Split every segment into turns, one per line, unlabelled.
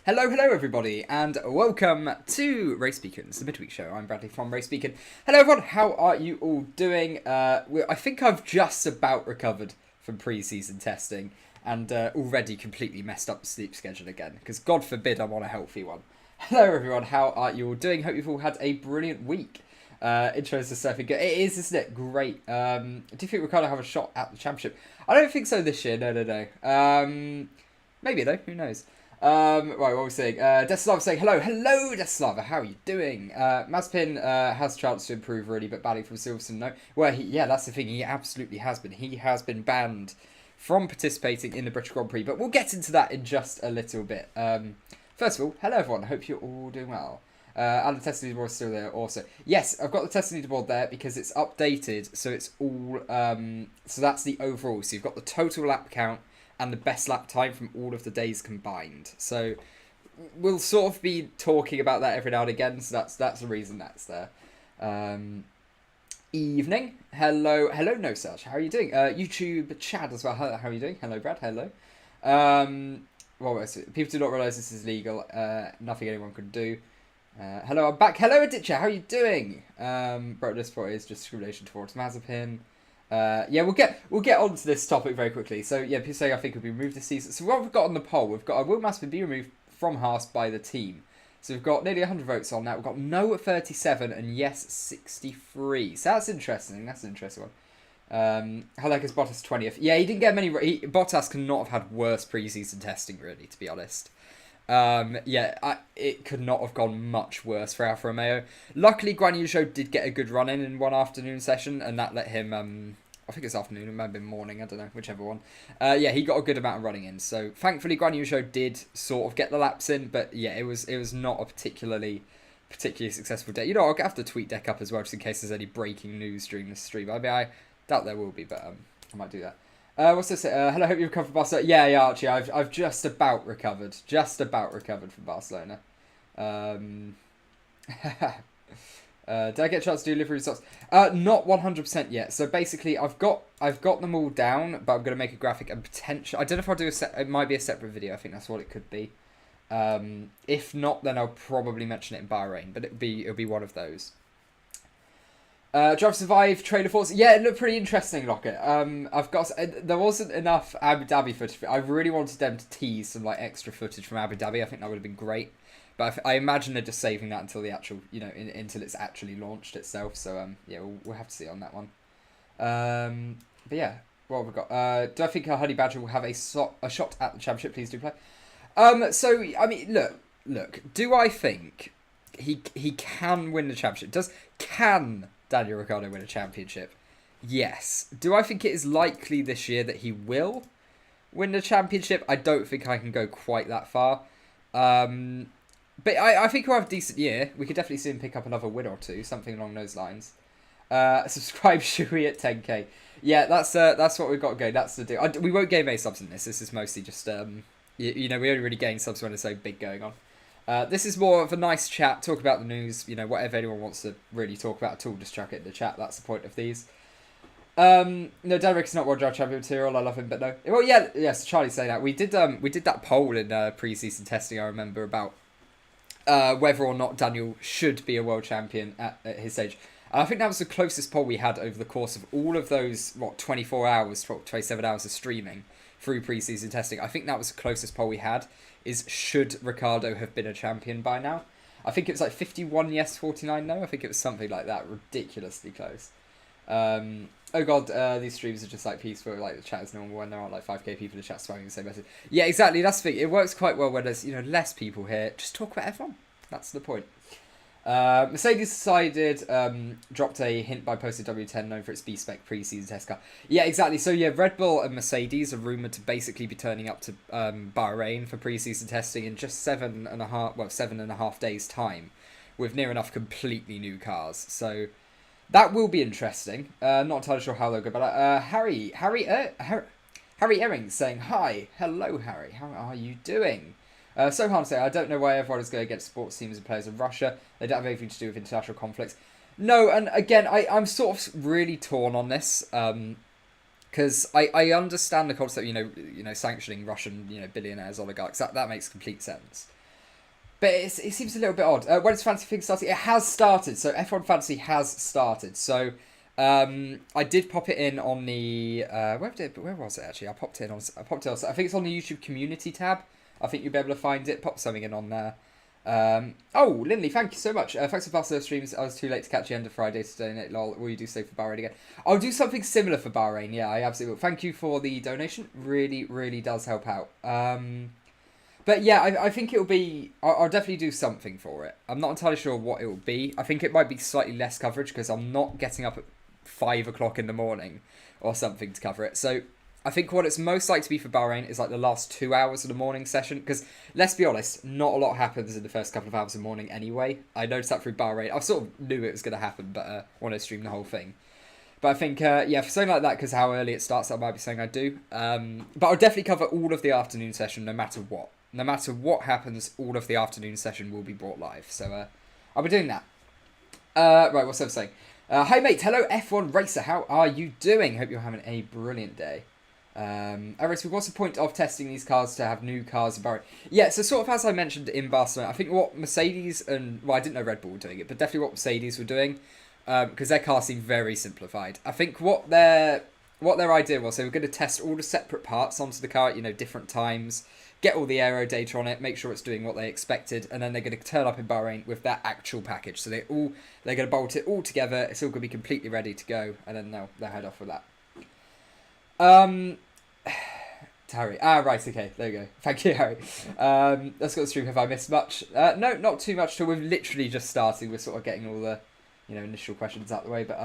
Hello everybody, and welcome to RaceBeacon. It's the Midweek show. I'm Bradley from RaceBeacon. Hello everyone, how are you all doing? I think I've just about recovered from pre-season testing and already completely messed up the sleep schedule again, because God forbid I'm on a healthy one. Hello everyone, how are you all doing? Hope you've all had a brilliant week. Intros to surfing. It is, isn't it? Great. Do you think we're going to have a shot at the championship? I don't think so this year. No. Maybe though. Who knows? Right, what are we saying? Deslava saying hello. Hello, Deslava. How are you doing? Mazepin has a chance to improve really, but batting from Silverstone, no. Well, that's the thing. He absolutely has been. He has been banned from participating in the British Grand Prix, but we'll get into that in just a little bit. First of all, hello everyone. I hope you're all doing well. And the test leaderboard is still there also. Yes, I've got the test leaderboard there because it's updated, so it's all... so that's the overall. So you've got the total lap count and the best lap time from all of the days combined. So we'll sort of be talking about that every now and again, so that's the reason that's there. Evening. Hello, no Serge. How are you doing? YouTube Chad as well. How are you doing? Hello, Brad. Hello. What was it? People do not realise this is legal. Nothing anyone can do. Hello, I'm back. Hello, Aditya. How are you doing? Bro, this part is just discrimination towards Mazepin. We'll get on to this topic very quickly. So, people say I think will be removed this season. So, what we've got on the poll, we've got will Mazepin be removed from Haas by the team? So, we've got nearly 100 votes on that. We've got no at 37 and yes 63. So, that's interesting. That's an interesting one. How like is Bottas 20th? Yeah, he didn't get many. Bottas cannot have had worse pre-season testing, really, to be honest. It could not have gone much worse for Alfa Romeo. Luckily, Guan Yu Zhou did get a good run in one afternoon session, and that let him, I think it's afternoon, it might have been morning, I don't know, whichever one. He got a good amount of running in, so thankfully Guan Yu Zhou did sort of get the laps in, but yeah, it was not a particularly successful day. You know, I'll have the tweet deck up as well, just in case there's any breaking news during the stream. I mean, I doubt there will be, but I might do that. What's this? Hello, hope you've recovered from Barcelona. Yeah, Archie, I've just about recovered. From Barcelona. Did I get a chance to do livery results? Not 100% yet. So basically, I've got them all down, but I'm going to make a graphic and potential. I don't know if I'll do it might be a separate video. I think that's what it could be. If not, then I'll probably mention it in Bahrain, but it'll be one of those. Drive Survive, Trailer Force. Yeah, it looked pretty interesting, Rocket. There wasn't enough Abu Dhabi footage. I really wanted them to tease some extra footage from Abu Dhabi. I think that would have been great. But I imagine they're just saving that until the actual, until it's actually launched itself. So we'll have to see on that one. But yeah, what have we got? Do I think Honey Badger will have a shot at the championship? Please do play. So I mean, look. Do I think he can win the championship? Can Daniel Ricciardo win a championship? Yes. Do I think it is likely this year that he will win the championship? I don't think I can go quite that far. But I think he'll have a decent year. We could definitely see him pick up another win or two, something along those lines. Subscribe Shui at 10k. Yeah, that's what we've got going. That's the deal. We won't gain any subs in this. This is mostly just, we only really gain subs when there's so big going on. This is more of a nice chat, talk about the news, whatever anyone wants to really talk about at all, just chuck it in the chat. That's the point of these. No, Derek's not World Drive Champion material, I love him, but no. Well, yes, Charlie's saying that. We did that poll in pre-season testing, I remember, about whether or not Daniel should be a world champion at his stage. And I think that was the closest poll we had over the course of all of those, 24 hours, 27 hours of streaming through pre-season testing. I think that was the closest poll we had, is should Ricciardo have been a champion by now? I think it was 51 yes, 49 no. I think it was something like that, ridiculously close. Oh god, these streams are just peaceful, the chat is normal when there aren't 5k people in the chat spamming the same message. Yeah, exactly, that's the thing. It works quite well when there's, less people here. Just talk about everyone. That's the point. Mercedes decided, dropped a hint by posted W10 known for its B-spec pre-season test car. Yeah, exactly. So yeah, Red Bull and Mercedes are rumoured to basically be turning up to Bahrain for pre-season testing in just 7.5 days time, with near enough completely new cars. So that will be interesting. Not entirely sure how they'll go about it. Harry Ehring saying hi. Hello, Harry. How are you doing? Sohan say, I don't know why everyone is going against sports teams and players in Russia. They don't have anything to do with international conflicts. No, and again, I'm sort of really torn on this. Because I understand the concept, sanctioning Russian, billionaires, oligarchs. That makes complete sense. But it seems a little bit odd. When is Fantasy Thing starting? It has started. So F1 Fantasy has started. So I did pop it in on the where was it actually? I popped it in. I think it's on the YouTube community tab. I think you'll be able to find it. Pop something in on there. Oh, Lindley, thank you so much. Thanks for passing those streams. I was too late to catch the end of Friday to donate. Lol. Will you do so for Bahrain again? I'll do something similar for Bahrain. Yeah, I absolutely will. Thank you for the donation. Really, really does help out. But yeah, I think it'll be... I'll definitely do something for it. I'm not entirely sure what it will be. I think it might be slightly less coverage because I'm not getting up at 5 o'clock in the morning or something to cover it. So I think what it's most likely to be for Bahrain is like the last 2 hours of the morning session. Because let's be honest, not a lot happens in the first couple of hours of the morning anyway. I noticed that through Bahrain. I sort of knew it was going to happen, but I want to stream the whole thing. But I think, yeah, for something like that, because how early it starts, that might be something I do. But I'll definitely cover all of the afternoon session no matter what. No matter what happens, all of the afternoon session will be brought live. So I'll be doing that. Right, what's I saying? Hi, mate. Hello, F1 Racer. How are you doing? Hope you're having a brilliant day. Aris, what's the point of testing these cars to have new cars in Bahrain? Yeah, so sort of as I mentioned in Barcelona, I think what Mercedes and... Well, I didn't know Red Bull were doing it, but definitely what Mercedes were doing, because their cars seem very simplified. I think what their idea was, they were going to test all the separate parts onto the car at, different times, get all the aero data on it, make sure it's doing what they expected, and then they're going to turn up in Bahrain with that actual package. So they're going to bolt it all together. It's all going to be completely ready to go, and then they'll head off with that. Harry. Right, okay, there you go. Thank you, Harry. Let's go to the stream. Have I missed much? No, not too much. So we've literally just started. We're sort of getting all the, initial questions out the way. But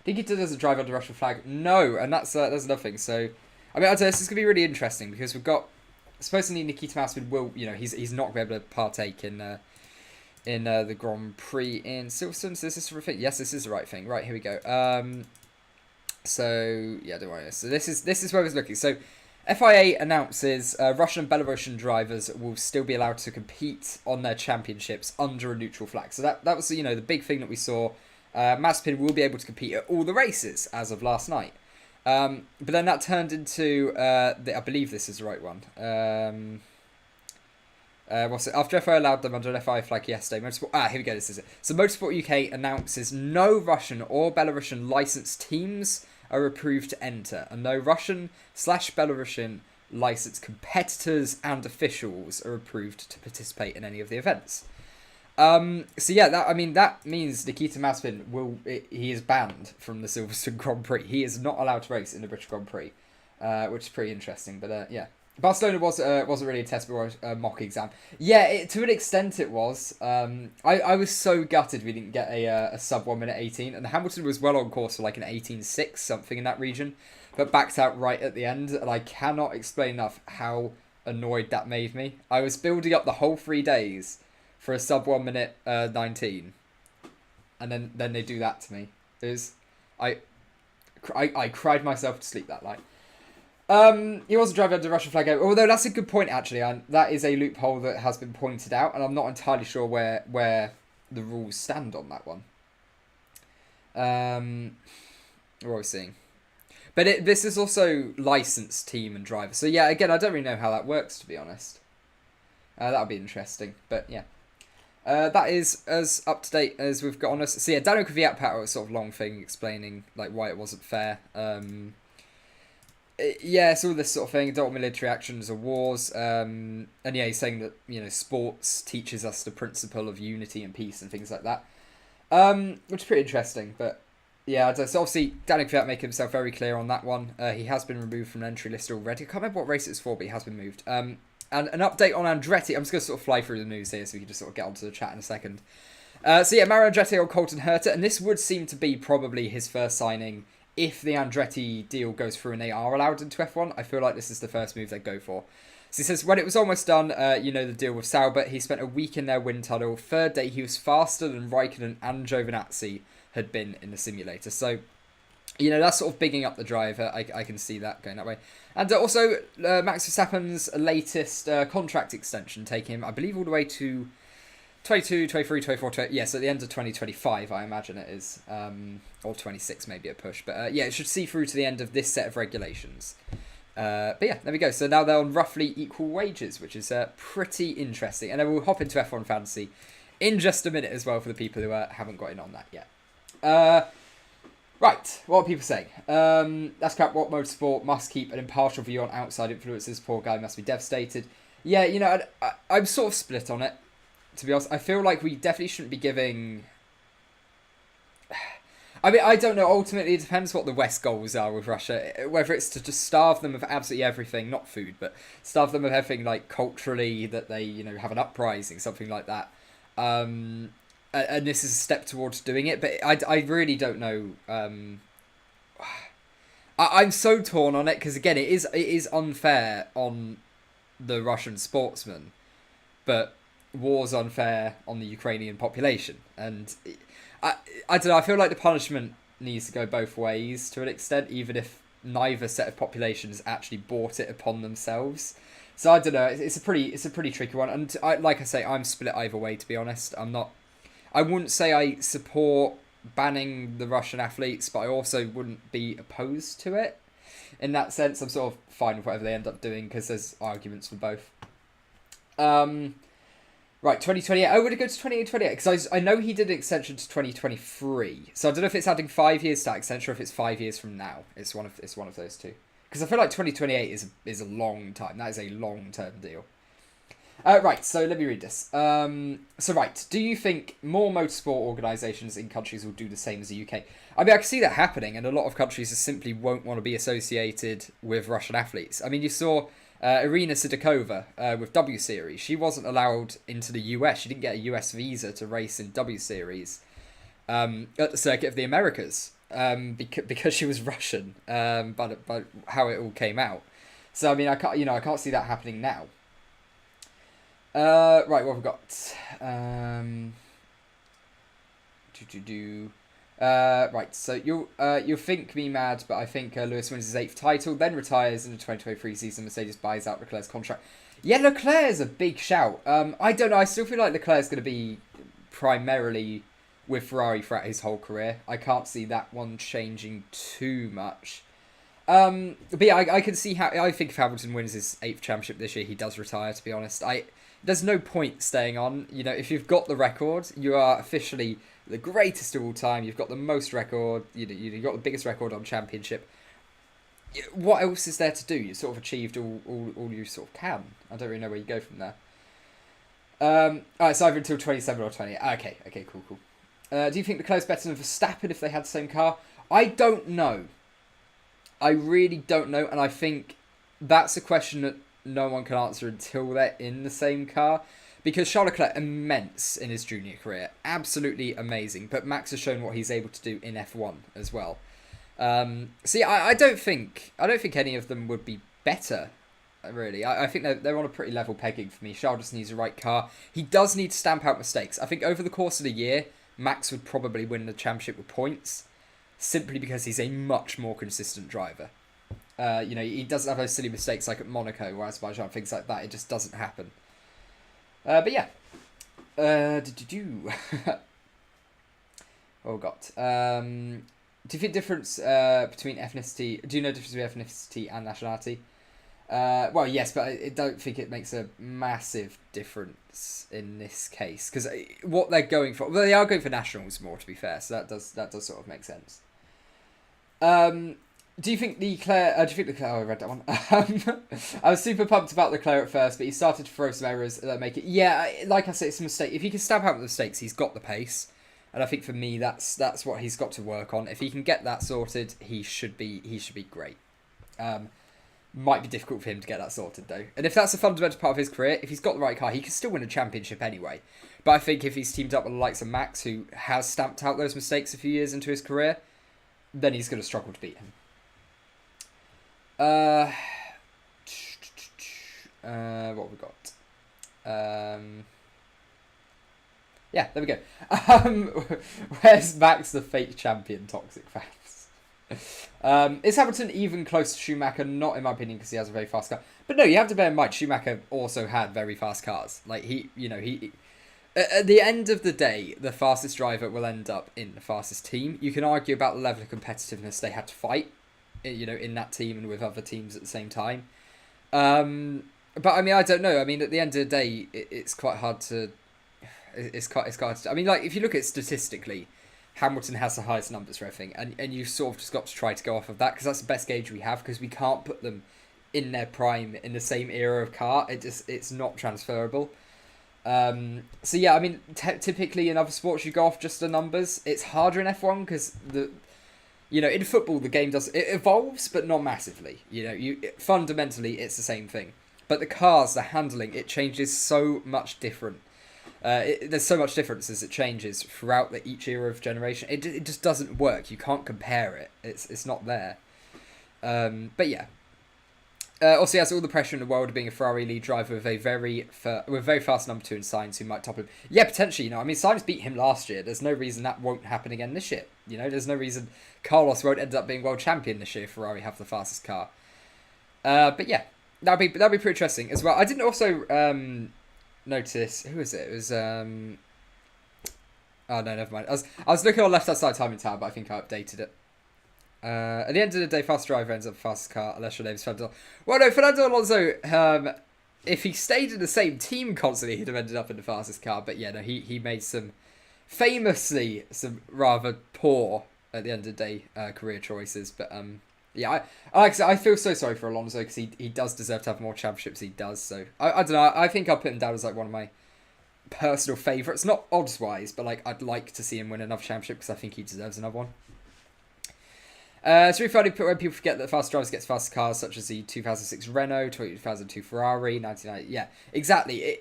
think he doesn't drive under Russian flag? No, and that's another thing. So, I mean, I'd say this is going to be really interesting because we've got supposedly Nikita Mazepin will, he's not going to be able to partake in the Grand Prix in Silverstone. So this is the right thing. Yes, this is the right thing. Right, here we go. So yeah, don't worry. So this is where I was looking. So FIA announces Russian and Belarusian drivers will still be allowed to compete on their championships under a neutral flag. So that was the big thing that we saw. Mazepin will be able to compete at all the races as of last night. But then that turned into I believe this is the right one. What's it? After FIA allowed them under an FIA flag yesterday, Motorsport... here we go, this is it. So Motorsport UK announces no Russian or Belarusian licensed teams are approved to enter, and no Russian/Belarusian licensed competitors and officials are approved to participate in any of the events. So yeah, that means Nikita Mazepin he is banned from the Silverstone Grand Prix. He is not allowed to race in the British Grand Prix, which is pretty interesting. But yeah, Barcelona wasn't really a test, but a mock exam. Yeah, to an extent it was. I was so gutted we didn't get a sub 1 minute 18, and Hamilton was well on course for like an 18.6 something in that region, but backed out right at the end, and I cannot explain enough how annoyed that made me. I was building up the whole 3 days for a sub 1 minute 19, and then they do that to me. I cried myself to sleep that night. He wasn't driving under Russian flag, although that's a good point actually, and that is a loophole that has been pointed out, and I'm not entirely sure where the rules stand on that one. What are we seeing? But this is also licensed team and driver, so yeah, again, I don't really know how that works, to be honest. That'll be interesting, but yeah. That is as up to date as we've got on us. So yeah, Daniel Kvyat put out a sort of long thing explaining like why it wasn't fair. Yeah, it's all this sort of thing. Don't want military actions or wars. And yeah, he's saying that sports teaches us the principle of unity and peace and things like that. Which is pretty interesting. But yeah, so obviously Daniel Kvyat making himself very clear on that one. He has been removed from an entry list already. I can't remember what race it's for, but he has been moved. And an update on Andretti. I'm just going to sort of fly through the news here so we can just sort of get onto the chat in a second. So yeah, Mario Andretti on Colton Herta, and this would seem to be probably his first signing if the Andretti deal goes through and they are allowed into F1. I feel like this is the first move they go for. So he says, when it was almost done, the deal with Sauber, he spent a week in their wind tunnel. Third day, he was faster than Raikkonen and Giovinazzi had been in the simulator. So, that's sort of bigging up the driver. I can see that going that way. And also, Max Verstappen's latest contract extension taking him, I believe, all the way to 22, 23, 24, 20, yeah, so at the end of 2025, I imagine it is. Or 26, maybe a push. But yeah, it should see through to the end of this set of regulations. But yeah, there we go. So now they're on roughly equal wages, which is pretty interesting. And then we'll hop into F1 Fantasy in just a minute as well for the people who haven't got in on that yet. Right, what are people saying? That's crap. What motorsport must keep an impartial view on outside influences? Poor guy must be devastated. Yeah, you know, I'm sort of split on it, to be honest. I feel like we definitely shouldn't be giving... I mean, I don't know. Ultimately, it depends what the West goals are with Russia. Whether it's to just starve them of absolutely everything, not food, but starve them of everything, like, culturally, that they, you know, have an uprising, something like that. And this is a step towards doing it, but I really don't know. I'm so torn on it, because, again, it is unfair on the Russian sportsmen, but war's unfair on the Ukrainian population. And... I don't know, I feel like the punishment needs to go both ways to an extent, even if neither set of populations actually brought it upon themselves. So I don't know, it's a pretty tricky one, and like I say, I'm split either way, to be honest. I wouldn't say I support banning the Russian athletes, but I also wouldn't be opposed to it. In that sense, I'm sort of fine with whatever they end up doing, because there's arguments for both. Right, 2028. Oh, would it go to 2028? Because I know he did an extension to 2023. So I don't know if it's adding 5 years to that extension or if it's 5 years from now. It's one of those two. Because I feel like 2028 is a long time. That is a long-term deal. Right, so let me read this. So right, do you think more motorsport organisations in countries will do the same as the UK? I mean, I can see that happening, and a lot of countries just simply won't want to be associated with Russian athletes. I mean, you saw... Irina Sidakova with W Series. She wasn't allowed into the US. She didn't get a US visa to race in W Series at the Circuit of the Americas because she was Russian. But how it all came out. So I mean, I can't see that happening now. Right, what have we got? Right, so you'll think me mad, but I think Lewis wins his 8th title, then retires in the 2023 season. Mercedes buys out Leclerc's contract. Yeah, Leclerc's a big shout. I don't know. I still feel like Leclerc's going to be primarily with Ferrari throughout his whole career. I can't see that one changing too much. But yeah, I can see how. I think if Hamilton wins his 8th championship this year, he does retire. To be honest, there's no point staying on. You know, if you've got the record, you are officially the greatest of all time. You've got the most record. You've got the biggest record on championship. What else is there to do? You've sort of achieved all you sort of can. I don't really know where you go from there. Alright, so either until 27 or 28. Okay, cool. Do you think Leclerc's better than Verstappen if they had the same car? I don't know. I really don't know, and I think that's a question that no one can answer until they're in the same car. Because Charles Leclerc, immense in his junior career. Absolutely amazing. But Max has shown what he's able to do in F1 as well. So yeah, I don't think any of them would be better, really. I think they're on a pretty level pegging for me. Charles just needs the right car. He does need to stamp out mistakes. I think over the course of the year, Max would probably win the championship with points. Simply because he's a much more consistent driver. He doesn't have those silly mistakes like at Monaco or Azerbaijan, things like that. It just doesn't happen. But yeah. What we got? Do you think difference between ethnicity... Do you know the difference between ethnicity and nationality? Well, yes, but I don't think it makes a massive difference in this case. Because what they're going for... Well, they are going for nationals more, to be fair. So that does sort of make sense. Do you think Leclerc... Oh, I read that one. I was super pumped about Leclerc at first, but he started to throw some errors that make it... Yeah, like I said, it's a mistake. If he can stamp out the mistakes, he's got the pace. And I think for me, that's what he's got to work on. If he can get that sorted, he should be great. Might be difficult for him to get that sorted, though. And if that's a fundamental part of his career, if he's got the right car, he can still win a championship anyway. But I think if he's teamed up with the likes of Max, who has stamped out those mistakes a few years into his career, then he's going to struggle to beat him. What have we got? Yeah, there we go. Where's Max the fake champion, toxic fans? Is Hamilton even close to Schumacher? Not in my opinion, because he has a very fast car. But no, you have to bear in mind, Schumacher also had very fast cars. Like, he at the end of the day, the fastest driver will end up in the fastest team. You can argue about the level of competitiveness they had to fight in that team and with other teams at the same time. But I mean, I don't know. I mean, at the end of the day, it's quite hard to. It's quite hard to. I mean, like if you look at it statistically, Hamilton has the highest numbers for everything, and you sort of just got to try to go off of that because that's the best gauge we have because we can't put them in their prime in the same era of car. It's not transferable. So yeah, I mean, typically in other sports you go off just the numbers. It's harder in F1 because in football the game it evolves, but not massively. Fundamentally it's the same thing, but the cars, the handling, it changes so much different. There's so much difference as it changes throughout each era of generation. It just doesn't work. You can't compare it. It's not there. But yeah. Also, he has all the pressure in the world of being a Ferrari lead driver with a very fast number 2 in Sainz, who might top him. Yeah, potentially. I mean, Sainz beat him last year. There's no reason that won't happen again this year. There's no reason Carlos won't end up being world champion this year if Ferrari have the fastest car. But yeah, that'd be pretty interesting as well. I didn't also notice who was it? It was oh no, never mind. I was looking on left-hand side timing tab, but I think I updated it. At the end of the day, fast driver ends up fastest car unless your name's Fernando. Well, no, Fernando Alonso, if he stayed in the same team constantly, he'd have ended up in the fastest car. But yeah, no, he made some rather poor, at the end of the day, career choices. But yeah, I feel so sorry for Alonso because he does deserve to have more championships. He does. So I don't know. I think I'll put him down as like one of my personal favourites. Not odds-wise, but like I'd like to see him win another championship because I think he deserves another one. It's really funny when people forget that fast drivers get faster cars, such as the 2006 Renault, 2002 Ferrari, 1990. Yeah, exactly.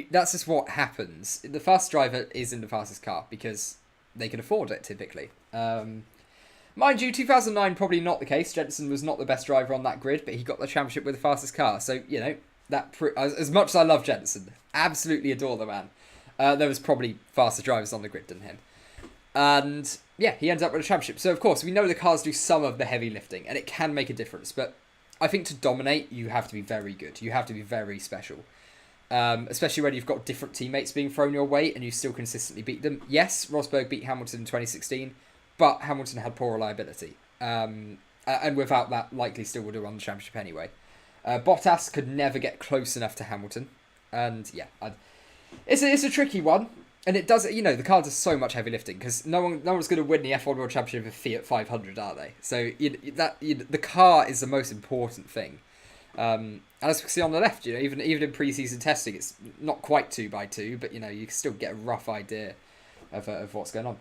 That's just what happens. The fast driver is in the fastest car because they can afford it, typically. Mind you, 2009 probably not the case. Jenson was not the best driver on that grid, but he got the championship with the fastest car. So as much as I love Jenson, absolutely adore the man. There was probably faster drivers on the grid than him. And yeah, he ends up with a championship. So of course, we know the cars do some of the heavy lifting, and it can make a difference. But I think to dominate, you have to be very good. You have to be very special. Especially when you've got different teammates being thrown your way, and you still consistently beat them. Yes, Rosberg beat Hamilton in 2016, but Hamilton had poor reliability. And without that, likely still would have won the championship anyway. Bottas could never get close enough to Hamilton. And yeah, it's a tricky one. And it does, the car does so much heavy lifting because no one's going to win the F1 World Championship with Fiat 500, are they? So the car is the most important thing. And as we can see on the left, even in pre-season testing, it's not quite 2x2, but you can still get a rough idea of what's going on.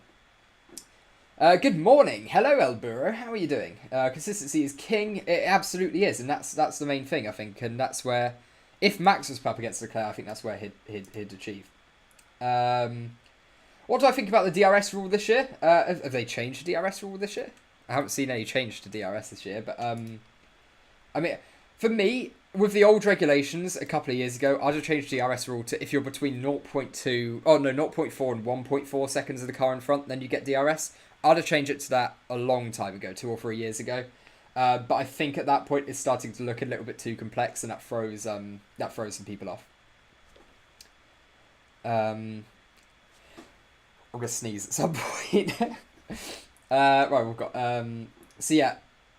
Good morning, hello Elburo, how are you doing? Consistency is king. It absolutely is, and that's the main thing I think, and that's where, if Max was up against Leclerc, I think that's where he'd achieve. What do I think about the DRS rule this year? Have they changed the DRS rule this year? I haven't seen any change to DRS this year, but I mean, for me, with the old regulations a couple of years ago, I'd have changed the DRS rule to if you're between 0.4 and 1.4 seconds of the car in front, then you get DRS. I'd have changed it to that a long time ago, 2 or 3 years ago. But I think at that point it's starting to look a little bit too complex, and that throws some people off. I'm going to sneeze at some point. Right, we've got... so yeah,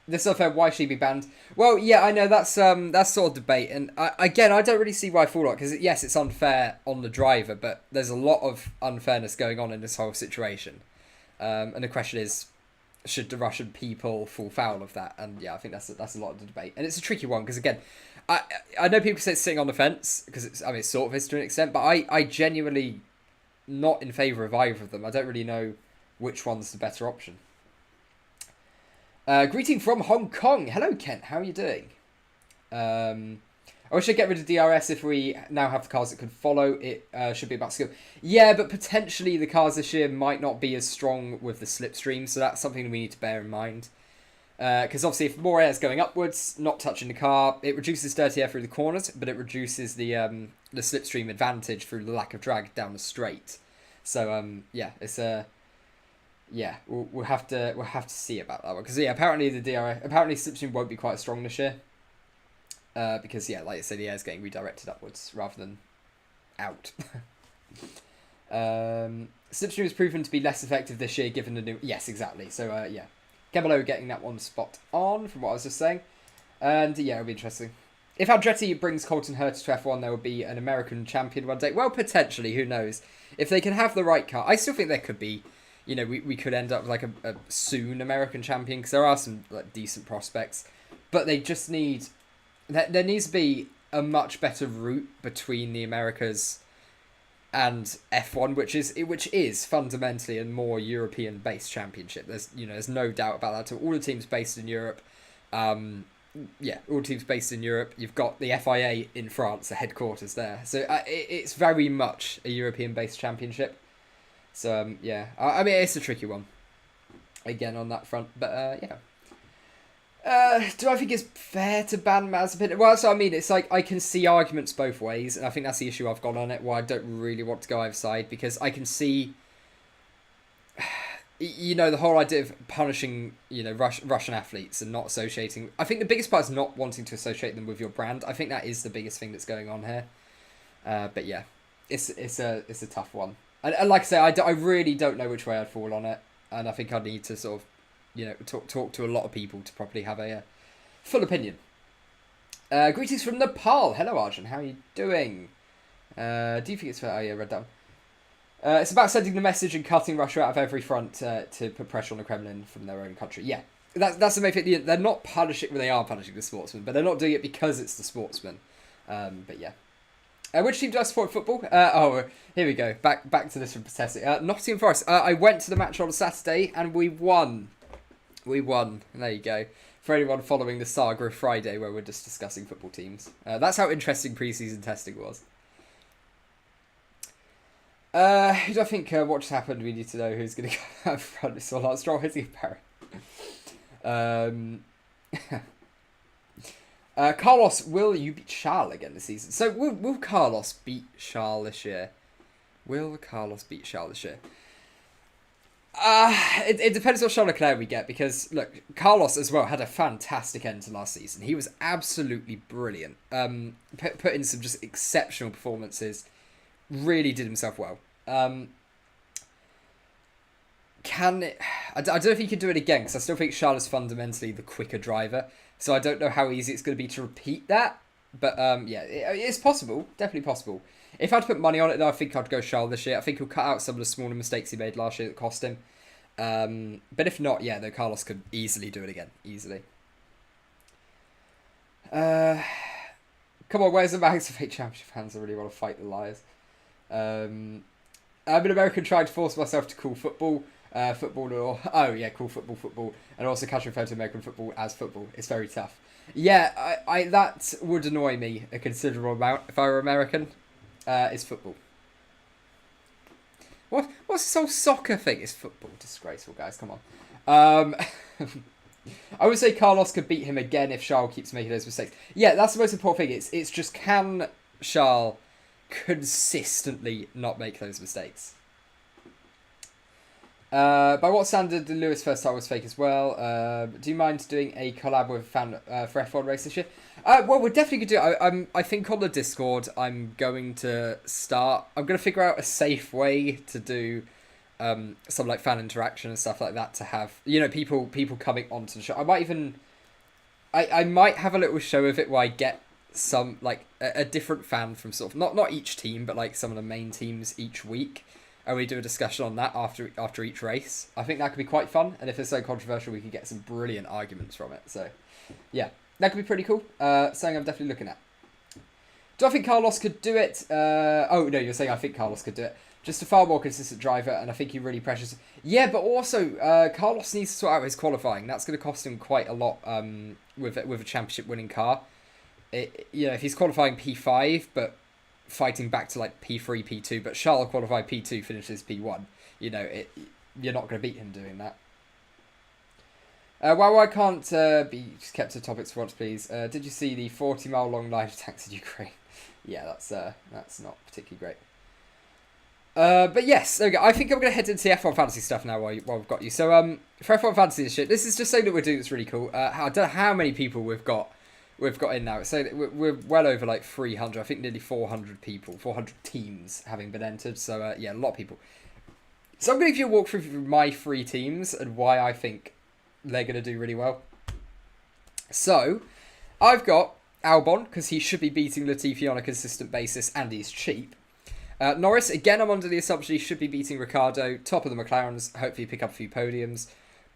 this unfair, why should he be banned? Well, yeah, I know that's sort of debate. And I don't really see why I fall out. Because yes, it's unfair on the driver, but there's a lot of unfairness going on in this whole situation. And the question is, should the Russian people fall foul of that? And yeah, I think that's a lot of the debate. And it's a tricky one because, again, I know people say it's sitting on the fence because it sort of is to an extent, but I genuinely not in favour of either of them. I don't really know which one's the better option. Greeting from Hong Kong. Hello, Kent. How are you doing? I wish I'd get rid of DRS if we now have the cars that can follow. It should be about skill. Yeah, but potentially the cars this year might not be as strong with the slipstream, so that's something we need to bear in mind. Because obviously if more air is going upwards, not touching the car, it reduces dirty air through the corners, but it reduces the slipstream advantage through the lack of drag down the straight. So yeah, it's we'll have to see about that one, because yeah, apparently slipstream won't be quite as strong this year. Because yeah, like I said, the air is getting redirected upwards rather than out. Slipstream has proven to be less effective this year given the new... Yes, exactly. So yeah. Kebelo getting that one spot on from what I was just saying. And yeah, it'll be interesting. If Andretti brings Colton Herta to F1, there will be an American champion one day. Well, potentially, who knows? If they can have the right car, I still think there could be, you know, we could end up with like a soon American champion, because there are some like decent prospects. But they just need, there needs to be a much better route between the Americas and F1, which is fundamentally a more European-based championship. There's no doubt about that. All the teams based in Europe. All teams based in Europe. You've got the FIA in France, the headquarters there. So it's very much a European-based championship. So, I mean, it's a tricky one, again, on that front. But, do I think it's fair to ban Mazepin? Well, so I mean, it's like, I can see arguments both ways, and I think that's the issue I've got on it, why I don't really want to go either side, because I can see, you know, the whole idea of punishing, you know, Russian athletes and not associating. I think the biggest part is not wanting to associate them with your brand. I think that is the biggest thing that's going on here. But yeah, it's a tough one. And like I say, I really don't know which way I'd fall on it, and I think I'd need to sort of, you know, talk to a lot of people to properly have a full opinion. Greetings from Nepal. Hello, Arjun. How are you doing? Do you think it's fair? Oh yeah, read that. It's about sending the message and cutting Russia out of every front to put pressure on the Kremlin from their own country. Yeah, that's the main thing. They're not punishing. Well, they are punishing the sportsmen, but they're not doing it because it's the sportsmen. But yeah. Which team do I support in football? Here we go. Back to this from Possessive. Nottingham Forest. I went to the match on Saturday and we won. We won. There you go. For anyone following the saga of Friday where we're just discussing football teams. That's how interesting pre-season testing was. Who do I think what just happened? We need to know who's going to go out front. It's all Stroll hitting Barry. Carlos, will you beat Charles again this season? So will Carlos beat Charles this year? Will Carlos beat Charles this year? It depends what Charles Leclerc we get, because look, Carlos as well had a fantastic end to last season. He was absolutely brilliant. Put in some just exceptional performances. Really did himself well. I don't know if he could do it again, because I still think Charles is fundamentally the quicker driver. So I don't know how easy it's going to be to repeat that. But it's possible. Definitely possible. If I had to put money on it, though, I think I'd go Charles this year. I think he'll cut out some of the smaller mistakes he made last year that cost him. But if not, though, Carlos could easily do it again. Easily. Come on, where's the Max of 8 Championship fans that really want to fight the liars? I'm an American trying to force myself to call football. Cool football, and also catch refer to American football as football. It's very tough. Yeah, I that would annoy me a considerable amount if I were American. It's football. What's this whole soccer thing? It's football. Disgraceful, guys. Come on. I would say Carlos could beat him again if Charles keeps making those mistakes. Yeah, that's the most important thing. It's just, can Charles consistently not make those mistakes? By what standard did Lewis' first title was fake as well? Do you mind doing a collab with a fan for F1 race this year? Well, we're definitely going to do it. I think on the Discord, I'm going to figure out a safe way to do some like fan interaction and stuff like that, to have, you know, people coming onto the show. I might have a little show of it where I get some, like, a different fan from sort of, not each team, but like some of the main teams each week. And we do a discussion on that after each race. I think that could be quite fun. And if it's so controversial, we could get some brilliant arguments from it. So, yeah, that could be pretty cool. Something I'm definitely looking at. Do I think Carlos could do it? You're saying I think Carlos could do it. Just a far more consistent driver, and I think he really pressures. Yeah, but also, Carlos needs to sort out his qualifying. That's going to cost him quite a lot with a championship-winning car. If he's qualifying P5, but fighting back to like P3, P2, but Charles qualified P2, finishes P1. You're not going to beat him doing that. I can't be kept to topics for once, please. Did you see the 40-mile long line of tanks in Ukraine? Yeah, that's not particularly great. But yes, there we go. I think I'm going to head into the F1 Fantasy stuff now while we've got you. So for F1 Fantasy this shit, this is just something that we're doing that's really cool. I don't know how many people we've got in now. So we're well over like 300. I think nearly 400 people, 400 teams having been entered. So a lot of people. So I'm going to give you a walkthrough through my 3 teams and why I think they're going to do really well. So, I've got Albon, because he should be beating Latifi on a consistent basis, and he's cheap. Norris, again, I'm under the assumption he should be beating Ricciardo, top of the McLarens, hopefully pick up a few podiums.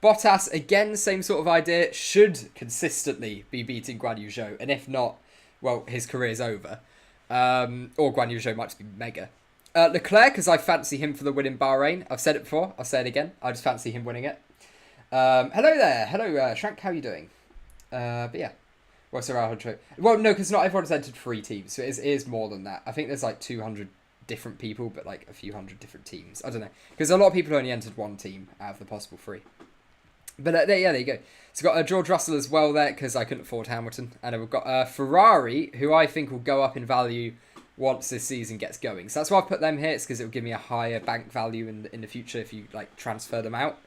Bottas, again, same sort of idea, should consistently be beating Guan Yu Zhou, and if not, well, his career's over. Or Guan Yu Zhou might just be mega. Leclerc, because I fancy him for the win in Bahrain. I've said it before, I'll say it again, I just fancy him winning it. Hello there, hello Shrank, how are you doing? But yeah. What's the round trip? Well, no, because not everyone's entered 3 teams, so it is more than that. I think there's like 200 different people, but like a few hundred different teams. I don't know, because a lot of people only entered 1 team out of the possible 3. But yeah, there you go. So we've got George Russell as well there, because I couldn't afford Hamilton. And then we've got Ferrari, who I think will go up in value once this season gets going. So that's why I've put them here. It's because it will give me a higher bank value in the future if you like transfer them out.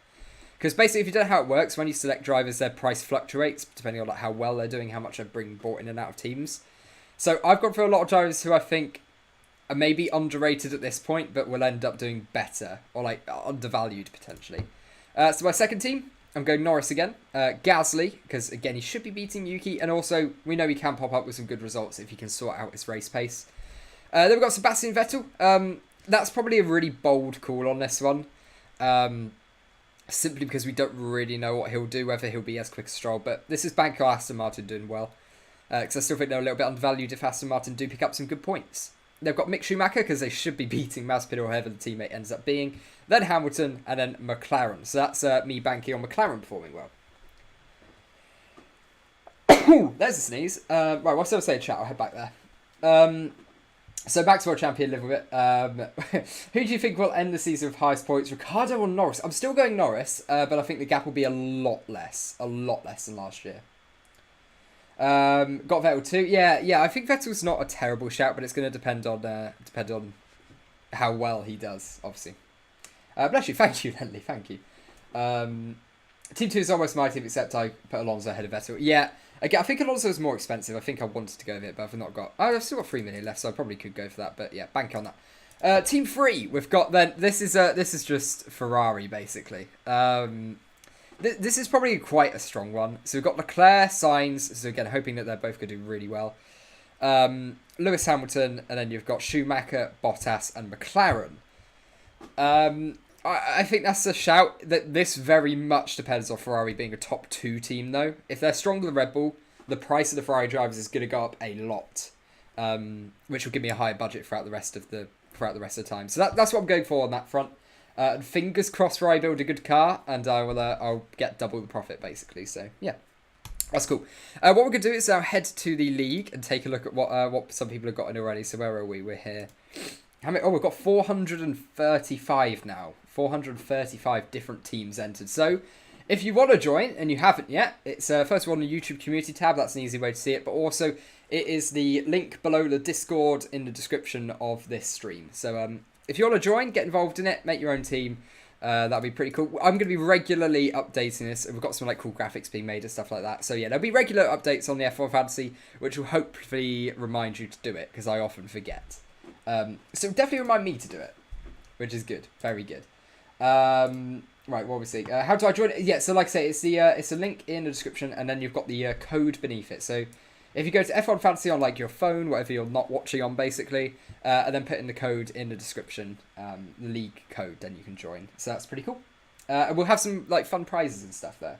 Because basically, if you don't know how it works, when you select drivers, their price fluctuates depending on like how well they're doing, how much they're bought in and out of teams. So I've gone for a lot of drivers who I think are maybe underrated at this point, but will end up doing better, or like undervalued potentially. So my second team, I'm going Norris again. Gasly, because again, he should be beating Yuki, and also we know he can pop up with some good results if he can sort out his race pace. Then we've got Sebastian Vettel. That's probably a really bold call on this one. Simply because we don't really know what he'll do, whether he'll be as quick as Stroll. But this is Banco Aston Martin doing well. Because I still think they're a little bit undervalued if Aston Martin do pick up some good points. They've got Mick Schumacher, because they should be beating Mazepin or whoever the teammate ends up being. Then Hamilton, and then McLaren. So that's me banking on McLaren performing well. There's a sneeze. Right, what's I saying, chat? I'll head back there. So back to our champion a little bit. Who do you think will end the season with highest points, Ricciardo or Norris? I'm still going Norris, but I think the gap will be a lot less than last year. Got Vettel too. Yeah. I think Vettel's not a terrible shout, but it's going to depend on how well he does, obviously. But actually, thank you, Lenley. Thank you. Team 2 is almost my team, except I put Alonso ahead of Vettel. Yeah. Again, I think Alonso is more expensive. I think I wanted to go with it, but I've not got... I've still got 3 million left, so I probably could go for that. But yeah, bank on that. Team 3, we've got then... This is just Ferrari, basically. This is probably quite a strong one. So we've got Leclerc, Sainz. So again, hoping that they're both going to do really well. Lewis Hamilton, and then you've got Schumacher, Bottas, and McLaren. I think that's a shout. That this very much depends on Ferrari being a top 2 team, though. If they're stronger than Red Bull, the price of the Ferrari drivers is going to go up a lot, which will give me a higher budget throughout the rest of the time. So that's what I'm going for on that front. Fingers crossed, Ferrari build a good car, and I'll get double the profit basically. So yeah, that's cool. What we're gonna do is now head to the league and take a look at what some people have gotten already. So where are we? We're here. How many? Oh, we've got 435 now. 435 different teams entered. So if you want to join and you haven't yet, it's first of all on the YouTube community tab. That's an easy way to see it. But also it is the link below the Discord in the description of this stream. So if you want to join, get involved in it, make your own team. That'd be pretty cool. I'm going to be regularly updating this. We've got some like cool graphics being made and stuff like that. So yeah, there'll be regular updates on the F1 Fantasy, which will hopefully remind you to do it, because I often forget. So definitely remind me to do it, which is good. Very good. Right, what we see? How do I join it? Yeah, so like I say, it's a link in the description, and then you've got the code beneath it. So if you go to F1 Fantasy on like your phone, whatever you're not watching on, basically, and then put in the code in the description, the league code, then you can join. So that's pretty cool. And we'll have some like fun prizes and stuff there.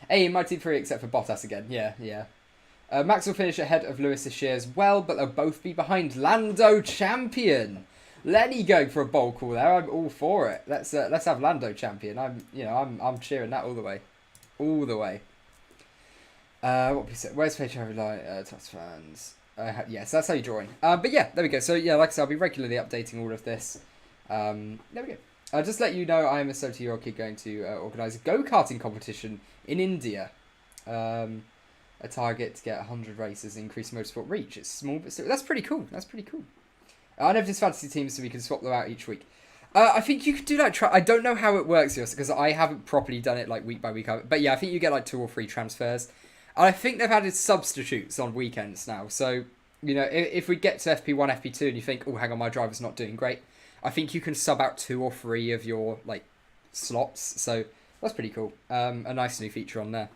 Hey, my team 3 except for Bottas again. Yeah. Max will finish ahead of Lewis this year as well, but they'll both be behind Lando Champion. Lenny going for a bold call there. I'm all for it. Let's have Lando Champion. I'm cheering that all the way. All the way. What we say? Where's page line? Tots fans. Yes, that's how you join. But yeah, there we go. So yeah, like I said, I'll be regularly updating all of this. There we go. Just let you know, I am a 17-year-old kid going to organise a go-karting competition in India. A target to get 100 races, increase motorsport reach. It's small, but still, that's pretty cool. I never did fantasy teams, so we can swap them out each week. I think you could do like I don't know how it works, because I haven't properly done it like week by week. But yeah, I think you get like 2 or 3 transfers. And I think they've added substitutes on weekends now. So, you know, if we get to FP1, FP2 and you think, oh, hang on, my driver's not doing great, I think you can sub out 2 or 3 of your, like, slots. So, That's pretty cool. A nice new feature on there.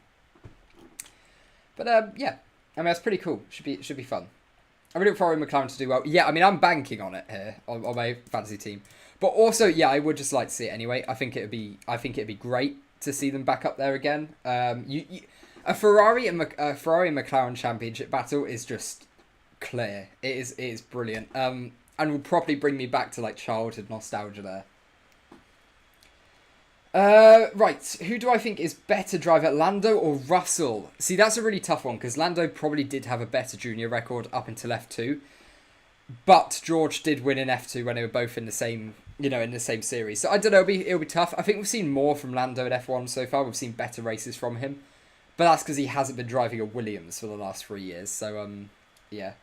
But yeah, I mean that's pretty cool. Should be fun. I really look forward to McLaren to do well. Yeah, I mean I'm banking on it here on my fantasy team. But also, yeah, I would just like to see it anyway. I think it'd be great to see them back up there again. A Ferrari and McLaren championship battle is just clear. It is brilliant. And will probably bring me back to like childhood nostalgia there. Right, who do I think is better driver, Lando or Russell? See, that's a really tough one because Lando probably did have a better junior record up until F2, but George did win in F2 when they were both in the same, in the same series. So I don't know, it'll be tough. I think we've seen more from Lando at F1 so far. We've seen better races from him, but that's because he hasn't been driving a Williams for the last 3 years. So yeah,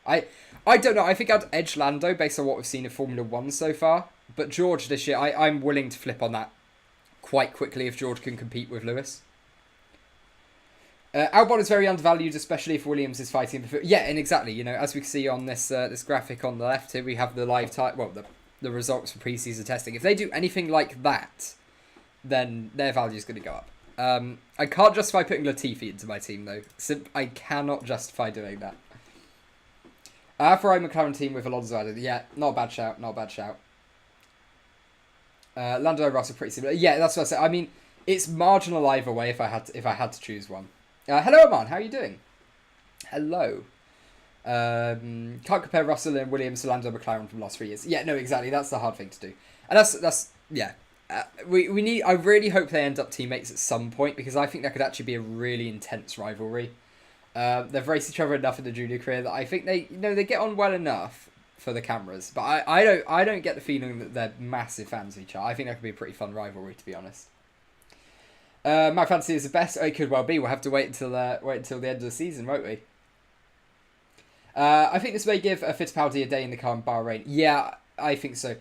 I don't know. I think I'd edge Lando based on what we've seen in Formula 1 so far, but George this year, I'm willing to flip on that quite quickly if George can compete with Lewis. Albon is very undervalued, especially if Williams is fighting. Yeah, and exactly. As we can see on this this graphic on the left here, we have the live the results for preseason testing. If they do anything like that, then their value is going to go up. I can't justify putting Latifi into my team though. I cannot justify doing that. Ferrari McLaren team with Alonso added. Yeah, not a bad shout. Not a bad shout. Lando and Russell pretty similar. Yeah, that's what I said. I mean, it's marginal either way if I had to choose one. Hello, Aman. How are you doing? Hello. Can't compare Russell and Williams to Lando McLaren from the last 3 years. Yeah, no, exactly. That's the hard thing to do. And that's yeah. We need. I really hope they end up teammates at some point because I think that could actually be a really intense rivalry. They've raced each other enough in the junior career that I think they get on well enough for the cameras, but I don't get the feeling that they're massive fans of each other. I think that could be a pretty fun rivalry, to be honest. My fantasy is the best. It could well be. We'll have to wait until the end of the season, won't we? I think this may give Fittipaldi a day in the car in Bahrain. Yeah, I think so.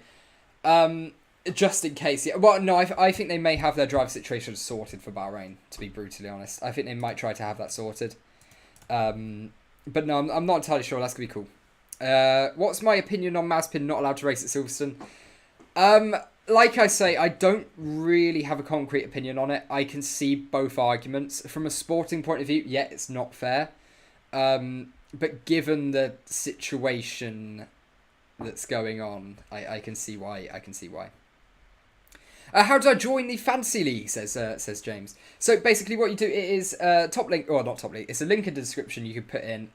Just in case. Yeah. Well, no, I think they may have their driver situation sorted for Bahrain, to be brutally honest. I think they might try to have that sorted. But no, I'm not entirely sure. That's going to be cool. What's my opinion on Mazepin not allowed to race at Silverstone? Like I say, I don't really have a concrete opinion on it. I can see both arguments. From a sporting point of view, yeah, it's not fair. But given the situation that's going on, I can see why. How do I join the fantasy league? Says James. So basically, what you do is top link, or not top link. It's a link in the description. You can put in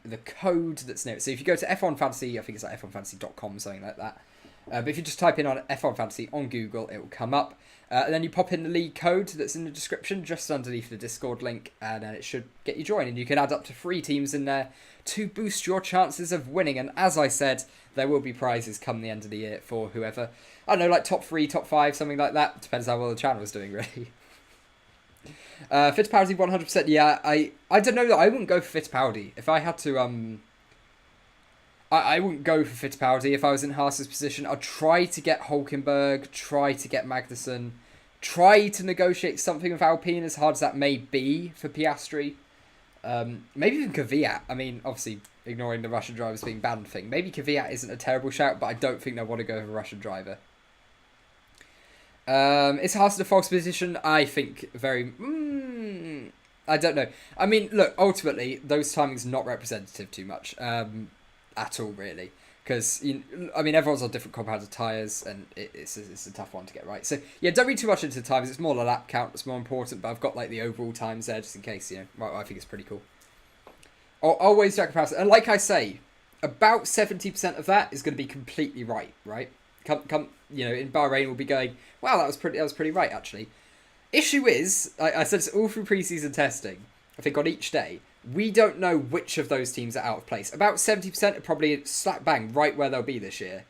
the code that's near it. So if you go to F1 Fantasy, I think it's like f1fantasy.com, something like that. But if you just type in on F1 Fantasy on Google, it will come up. And then you pop in the league code that's in the description, just underneath the Discord link, and then it should get you joined. And you can add up to 3 teams in there to boost your chances of winning. And as I said, there will be prizes come the end of the year for whoever. I don't know, like top 3, top 5, something like that. Depends how well the channel is doing, really. Fittipaldi 100%. Yeah, I don't know that I wouldn't go for Fittipaldi if I had to. I wouldn't go for Fittipaldi if I was in Haas's position. I'd try to get Hülkenberg, try to get Magnussen, try to negotiate something with Alpine, as hard as that may be for Piastri. Maybe even Kvyat. I mean, obviously, ignoring the Russian drivers being banned thing. Maybe Kvyat isn't a terrible shout, but I don't think they'll want to go with a Russian driver. Is Haas in a false position? I think very... I don't know. I mean, look, ultimately, those timings not representative too much. At all, really, because I mean everyone's on different compounds of tyres, and it's a tough one to get right. So yeah, don't read too much into the times. It's more the lap count that's more important, but I've got like the overall times there just in case. Well, I think it's pretty cool. Always jack comparison, and like I say, about 70% of that is going to be completely right. Come, in Bahrain we'll be going, wow, that was pretty right actually. Issue is, I said it's all through preseason testing. I think on each day. We don't know which of those teams are out of place. About 70% are probably slap bang right where they'll be this year.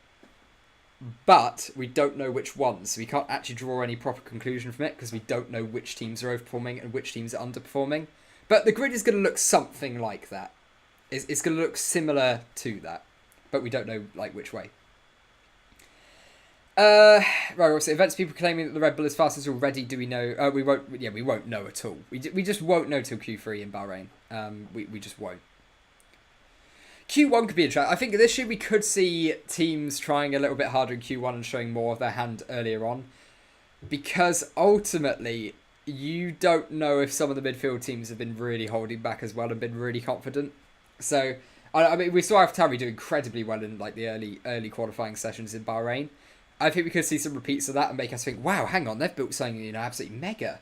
But we don't know which ones. So we can't actually draw any proper conclusion from it because we don't know which teams are overperforming and which teams are underperforming. But the grid is going to look something like that. It's going to look similar to that. But we don't know which way. Right, obviously, events people claiming that the Red Bull is fastest already. Do we know? We won't. Yeah, we won't know at all. We just won't know till Q3 in Bahrain. We just won't. Q1 could be interesting. I think this year we could see teams trying a little bit harder in Q1 and showing more of their hand earlier on. because ultimately you don't know if some of the midfield teams have been really holding back as well and been really confident. So I mean, we saw AlphaTauri do incredibly well in like the early qualifying sessions in Bahrain. I think we could see some repeats of that and make us think, wow, hang on, they've built something absolutely mega.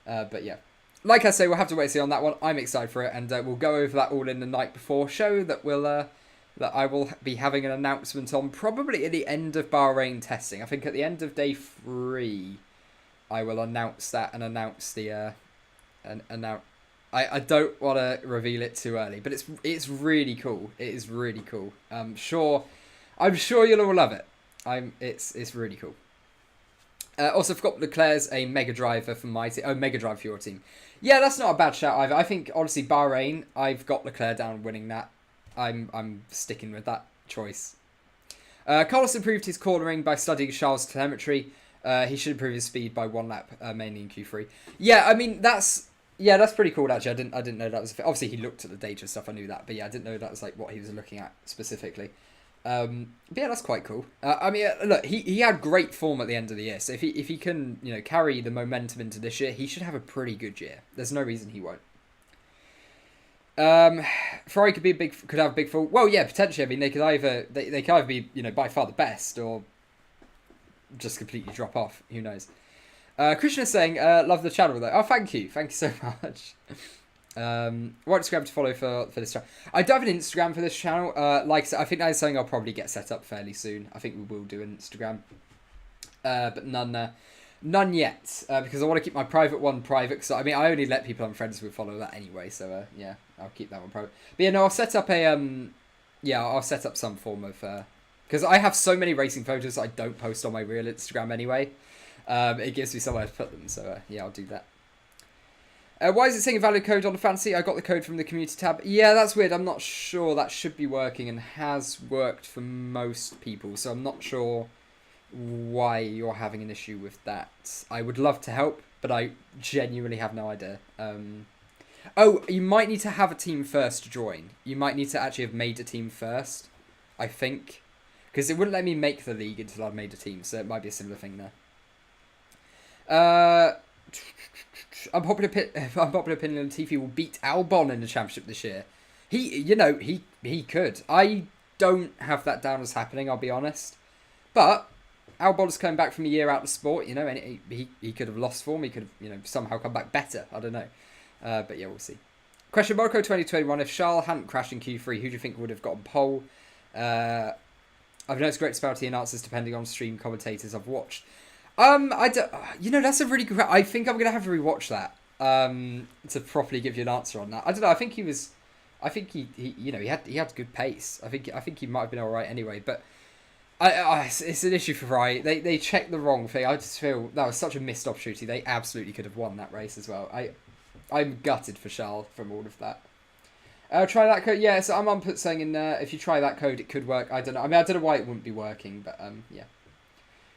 But yeah, like I say, we'll have to wait and see on that one. I'm excited for it, and we'll go over that all in the night before show that that I will be having an announcement on probably at the end of Bahrain testing. I think at the end of day 3, I will announce that and announce the I don't want to reveal it too early, but it's really cool. It is really cool. I'm sure you'll all love it. It's really cool. Also forgot Leclerc's a mega driver for my team. Oh, mega drive for your team. Yeah, that's not a bad shout either. I think honestly Bahrain, I've got Leclerc down winning that. I'm sticking with that choice. Carlos improved his cornering by studying Charles' telemetry. He should improve his speed by 1 lap, mainly in Q3. Yeah, I mean that's pretty cool actually. I didn't know that was obviously he looked at the data stuff. I knew that, but yeah, I didn't know that was like what he was looking at specifically. But yeah, that's quite cool. I mean, look, he had great form at the end of the year, so if he can carry the momentum into this year, he should have a pretty good year. There's no reason he won't. Ferrari could have a big fall. Well, yeah, potentially. I mean, they could either be by far the best or just completely drop off. Who knows? Christian is saying, love the channel though. Oh, thank you so much. What Instagram to follow for this channel? I don't have an Instagram for this channel. Like I said, I think that is something I'll probably get set up fairly soon. I think we will do an Instagram, but none yet. Because I want to keep my private one private. Because I mean, I only let people I'm friends with follow that anyway. So yeah, I'll keep that one private. But yeah, no, I'll set up I'll set up some form of because I have so many racing photos I don't post on my real Instagram anyway. It gives me somewhere to put them, so yeah, I'll do that. Why is it saying a valid code on the fantasy? I got the code from the community tab. Yeah, that's weird. I'm not sure. That should be working and has worked for most people, so I'm not sure why you're having an issue with that. I would love to help, but I genuinely have no idea. Oh, you might need to have a team first to join. You might need to actually have made a team first, I think. Because it wouldn't let me make the league until I'd made a team, so it might be a similar thing there. Unpopular opinion, Latifi will beat Albon in the championship this year. He could. I don't have that down as happening, I'll be honest. But Albon's coming back from a year out of sport, and he could have lost form. He could have, somehow come back better. I don't know. But yeah, we'll see. Question Monaco 2021. If Charles hadn't crashed in Q3, who do you think would have gotten pole? I've noticed great disparity in answers depending on stream commentators I've watched. I don't, that's a really good. I think I'm gonna have to rewatch that to properly give you an answer on that. I don't know. I think he had good pace. I think he might have been all right anyway. But it's an issue for Ferrari. They checked the wrong thing. I just feel that was such a missed opportunity. They absolutely could have won that race as well. I'm gutted for Charles from all of that. Try that code. Yeah, so I'm put saying in there. If you try that code, it could work. I don't know. I mean, I don't know why it wouldn't be working, but yeah.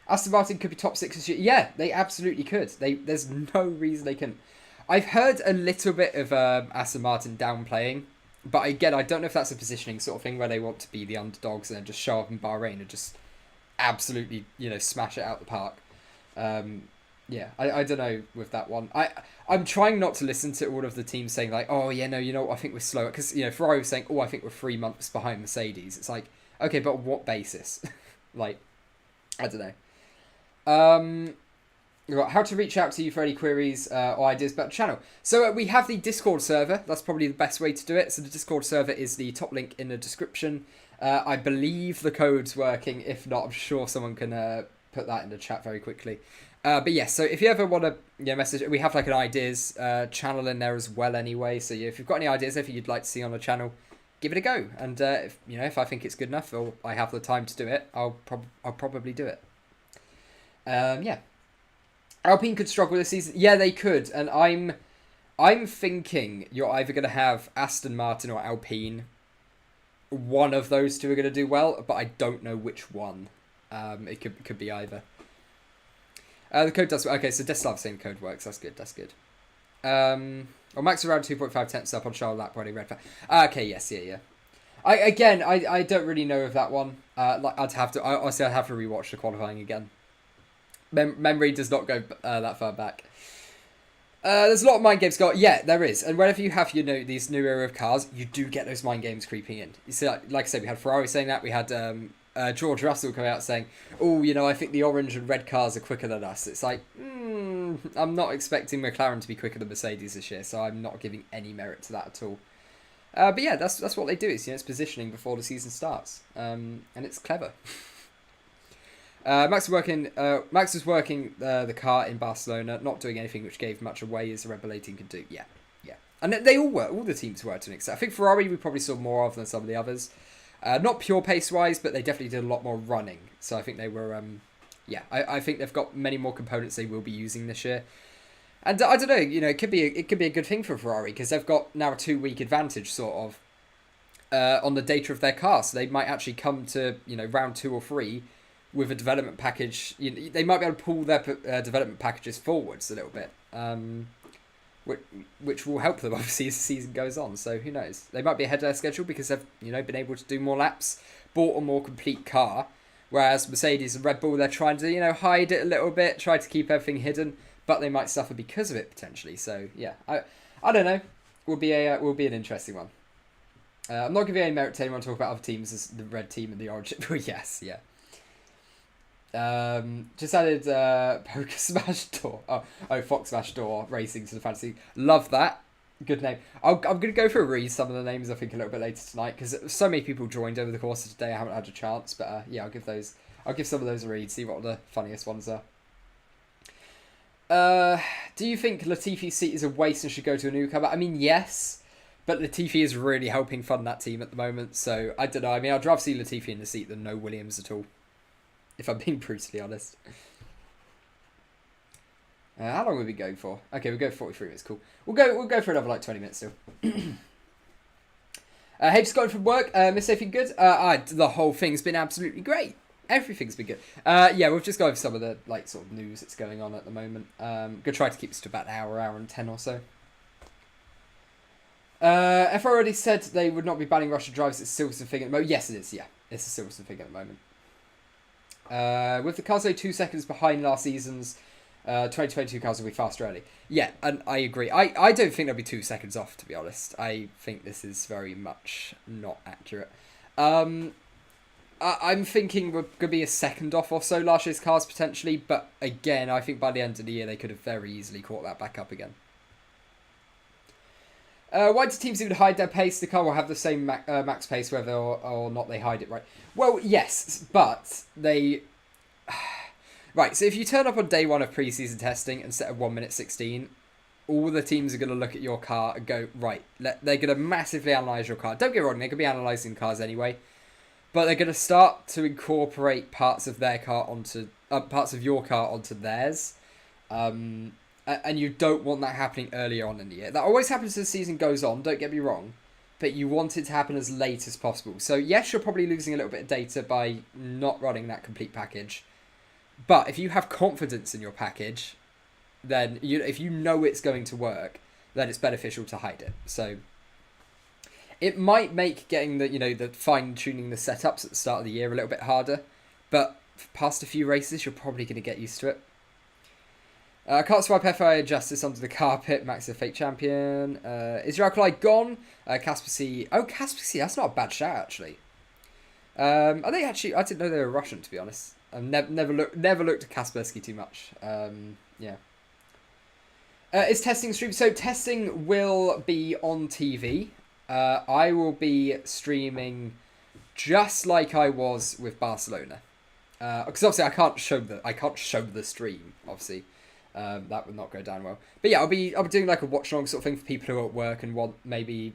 Aston Martin could be top 6 this year. Yeah, they absolutely could. There's no reason they couldn't. I've heard a little bit of Aston Martin downplaying, but again, I don't know if that's a positioning sort of thing where they want to be the underdogs and then just show up in Bahrain and just absolutely, smash it out the park. Yeah, I don't know with that one. I'm trying not to listen to all of the teams saying like, oh yeah, no, I think we're slower. Because, Ferrari was saying, oh, I think we're 3 months behind Mercedes. It's like, okay, but on what basis? Like, I don't know. How to reach out to you for any queries or ideas about the channel. So we have the Discord server. That's probably the best way to do it. So the Discord server is the top link in the description. I believe the code's working. If not, I'm sure someone can put that in the chat very quickly. But yeah, so if you ever want to message, we have like an ideas channel in there as well anyway. So if you've got any ideas, if you'd like to see on the channel, give it a go. And if I think it's good enough or I have the time to do it, I'll probably do it. Yeah, Alpine could struggle this season. Yeah, they could, and I'm thinking you're either going to have Aston Martin or Alpine. One of those two are going to do well, but I don't know which one. It could be either. The code does. Okay, so Deslav saying the code works. That's good. Well, max around 2.5 tenths up on Charles lap running red flag. Okay, yes, yeah. I don't really know of that one. I'd have to rewatch the qualifying again. Memory does not go that far back. There's a lot of mind games going. Yeah, there is. And whenever you have, these new era of cars, you do get those mind games creeping in. You see, like I said, we had Ferrari saying that. We had George Russell come out saying, "Oh, I think the orange and red cars are quicker than us." It's like, I'm not expecting McLaren to be quicker than Mercedes this year, so I'm not giving any merit to that at all. But yeah, that's what they do. It's positioning before the season starts, and it's clever. Max was working the car in Barcelona, not doing anything which gave much away as a Red Bull 18 could do. Yeah. And they all were. All the teams were to an extent. I think Ferrari we probably saw more of than some of the others. Not pure pace-wise, but they definitely did a lot more running. So I think they were, I think they've got many more components they will be using this year. And I don't know, it could be a good thing for Ferrari because they've got now a 2-week advantage, sort of, on the data of their car. So they might actually come to, round 2 or 3 with a development package. They might be able to pull their development packages forwards a little bit, which will help them obviously as the season goes on. So who knows? They might be ahead of their schedule because they've been able to do more laps, bought a more complete car, whereas Mercedes and Red Bull, they're trying to hide it a little bit, try to keep everything hidden, but they might suffer because of it potentially. So yeah, I don't know. Will be an interesting one. I'm not giving any merit to anyone talking about other teams as the red team and the orange. Yes, yeah. Just added Poker Smash Door. Oh, Fox Smash Door Racing to the fantasy. Love that. Good name. I'm going to go for a read some of the names I think a little bit later tonight because so many people joined over the course of today. I haven't had a chance, but yeah, I'll give some of those a read. See what the funniest ones are. Do you think Latifi's seat is a waste and should go to a newcomer? I mean, yes, but Latifi is really helping fund that team at the moment. So I don't know. I mean, I'd rather see Latifi in the seat than no Williams at all, if I'm being brutally honest. How long will we be going for? Okay, we'll go for 43 minutes. Cool. We'll go for another 20 minutes still. Hey, just got from work. Miss anything good? The whole thing's been absolutely great. Everything's been good. Yeah, we've just gone over some of the sort of news that's going on at the moment. Gonna try to keep this to about an hour and 10 or so. F already said they would not be banning Russian drivers. It's Silverstone thing at the moment. Yes, it is. Yeah, it's a Silverstone thing at the moment. With the cars 2 seconds behind last season's 2022 cars will be faster early. Yeah, and I agree. I don't think they'll be 2 seconds off, to be honest. I think this is very much not accurate. I'm thinking we're going to be a second off or so last year's cars potentially, but again, I think by the end of the year they could have very easily caught that back up again. Why do teams even hide their pace? The car will have the same max pace whether or not they hide it, right? Well, yes, but they... Right, so if you turn up on day 1 of pre-season testing and set a 1:16, all the teams are going to look at your car and go, right, they're going to massively analyse your car. Don't get me wrong, they're going to be analysing cars anyway, but they're going to start to incorporate parts of their car onto... parts of your car onto theirs. And you don't want that happening earlier on in the year. That always happens as the season goes on, don't get me wrong, but you want it to happen as late as possible. So yes, you're probably losing a little bit of data by not running that complete package. But if you have confidence in your package, then if you know it's going to work, then it's beneficial to hide it. So it might make getting the fine-tuning the setups at the start of the year a little bit harder, but past a few races, you're probably going to get used to it. Can't swipe FIA justice onto the carpet. Max is a fake champion. Is your alkali gone? Casper C. Oh, Casper C. That's not a bad shout, actually. Are they actually? I didn't know they were Russian, to be honest. I've never looked at Kaspersky too much. Yeah. Is testing streamed? So testing will be on TV. I will be streaming just like I was with Barcelona. Because obviously I can't show the stream. Obviously, that would not go down well. But yeah, I'll be doing like a watch along sort of thing for people who are at work and want maybe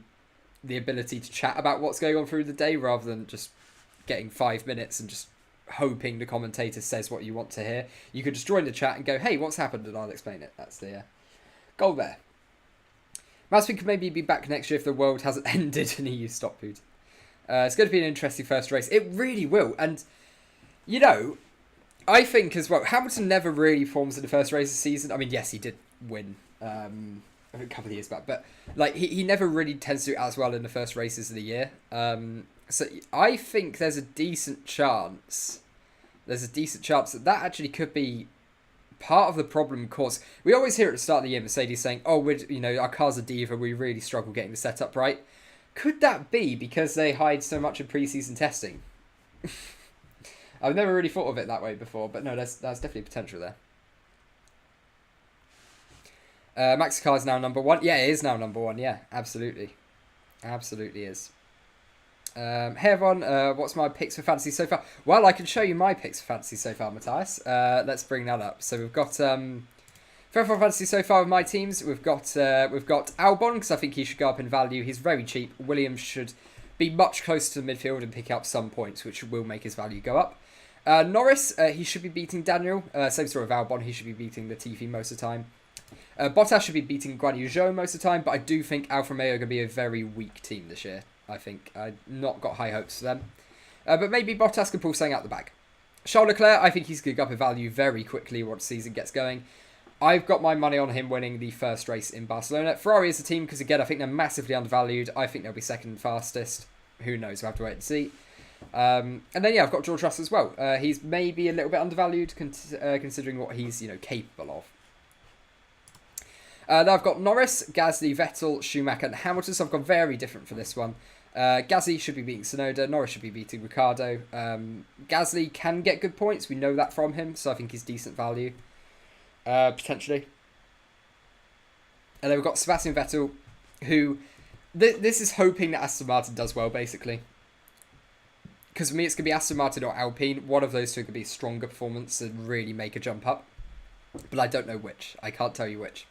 the ability to chat about what's going on through the day rather than just getting 5 minutes and just hoping the commentator says what you want to hear. You could just join the chat and go, hey, what's happened? And I'll explain it. That's the goal there. Mazepin could maybe be back next year if the world hasn't ended and EU stopped food. It's going to be an interesting first race. It really will. And, I think as well, Hamilton never really forms in the first race of the season. I mean, yes, he did win a couple of years back, but he never really tends to do as well in the first races of the year. So I think there's a decent chance that actually could be part of the problem, of course, we always hear at the start of the year Mercedes saying, "Oh, our car's a diva. We really struggle getting the setup right." Could that be because they hide so much in pre-season testing? I've never really thought of it that way before, but no, that's definitely potential there. Max's car is now number 1. Yeah, it is now number 1. Yeah, absolutely. Absolutely is. Hey everyone, what's my picks for fantasy so far? Well, I can show you my picks for fantasy so far, Matthias. Let's bring that up. So we've got for fantasy so far with my teams, we've got Albon, because I think he should go up in value. He's very cheap. Williams should be much closer to the midfield and pick up some points, which will make his value go up. Norris, he should be beating Daniel. Same story with Albon, he should be beating Latifi most of the time. Bottas should be beating Guan Yu Zhou most of the time, but I do think Alfa Romeo are going to be a very weak team this year. I think I've not got high hopes for them. But maybe Bottas can pull something out the bag. Charles Leclerc, I think he's going to go up in value very quickly once the season gets going. I've got my money on him winning the first race in Barcelona. Ferrari is a team because, again, I think they're massively undervalued. I think they'll be second fastest. Who knows? We'll have to wait and see. And then, yeah, I've got George Russell as well. He's maybe a little bit undervalued considering what he's capable of. Now I've got Norris, Gasly, Vettel, Schumacher and Hamilton, so I've gone very different for this one. Gasly should be beating Tsunoda, Norris should be beating Ricciardo. Gasly can get good points, we know that from him, so I think he's decent value. Potentially. And then we've got Sebastian Vettel, who... This is hoping that Aston Martin does well, basically. Because for me, it's going to be Aston Martin or Alpine. One of those two could be a stronger performance and really make a jump up. But I don't know which. I can't tell you which.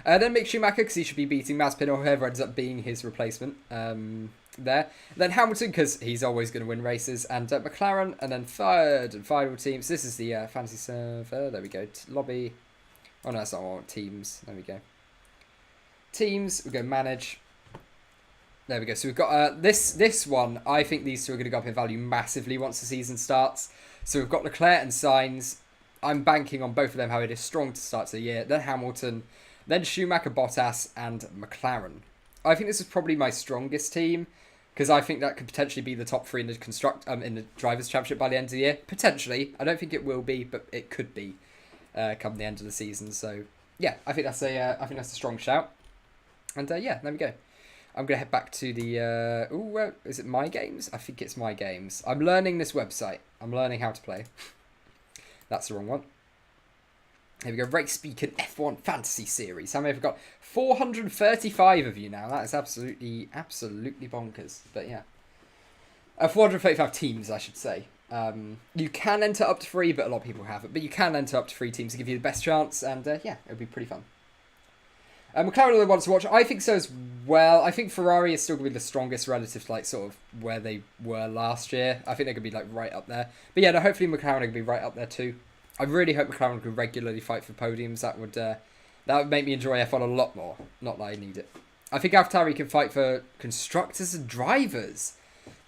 Then Mick Schumacher, because he should be beating Mazepin or whoever ends up being his replacement there. Then Hamilton, because he's always going to win races. And McLaren, and then third and final teams. This is the fantasy server. There we go. Lobby. Oh, no, that's not all. Teams. There we go. Teams. We go manage. There we go. So we've got this one. I think these two are going to go up in value massively once the season starts. So we've got Leclerc and Sainz. I'm banking on both of them having a strong start to the year. Then Hamilton. Then Schumacher, Bottas, and McLaren. I think this is probably my strongest team because I think that could potentially be the top 3 in the Drivers' Championship by the end of the year. Potentially, I don't think it will be, but it could be come the end of the season. So yeah, I think that's a strong shout. And yeah, there we go. I'm gonna head back to the. Is it My Games? I think it's My Games. I'm learning this website. I'm learning how to play. That's the wrong one. Here we go, RaceBeacon F1 Fantasy Series. How many have we got? 435 of you now. That is absolutely bonkers. But yeah. 435 teams, I should say. You can enter up to 3, but a lot of people haven't. But you can enter up to 3 teams to give you the best chance. And yeah, it'll be pretty fun. McLaren are the ones to watch. I think so as well. I think Ferrari is still going to be the strongest relative to sort of where they were last year. I think they're going to be right up there. But yeah, no, hopefully McLaren are going to be right up there too. I really hope McLaren could regularly fight for podiums. That would make me enjoy F1 a lot more. Not that I need it. I think AlphaTauri can fight for constructors and drivers.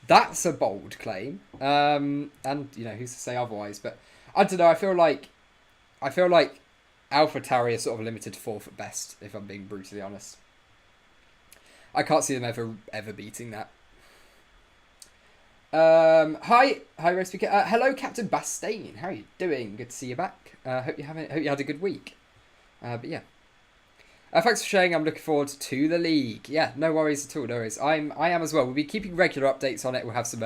That's a bold claim. And who's to say otherwise? But I don't know. I feel like AlphaTauri are sort of limited to 4th at best. If I'm being brutally honest, I can't see them ever beating that. Hi RaceBeacon. Hello, Captain Bastain. How are you doing? Good to see you back. Hope you had a good week. But yeah. Thanks for sharing. I'm looking forward to the league. Yeah, no worries at all. No worries. I am as well. We'll be keeping regular updates on it. We'll have some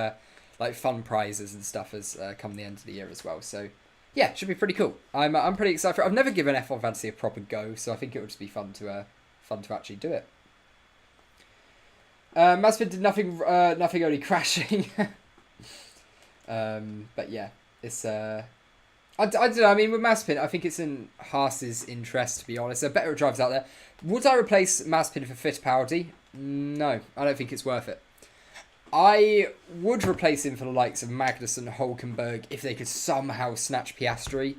fun prizes and stuff as come the end of the year as well. So yeah, it should be pretty cool. I'm pretty excited for it. I've never given F1 Fantasy a proper go, so I think it would just be fun to actually do it. Mazepin did nothing, only crashing. But yeah, it's I don't know. I mean, with Mazepin, I think it's in Haas's interest, to be honest. There are better drivers out there. Would I replace Mazepin for Fittipaldi? No, I don't think it's worth it. I would replace him for the likes of Magnussen, Hulkenberg, if they could somehow snatch Piastri,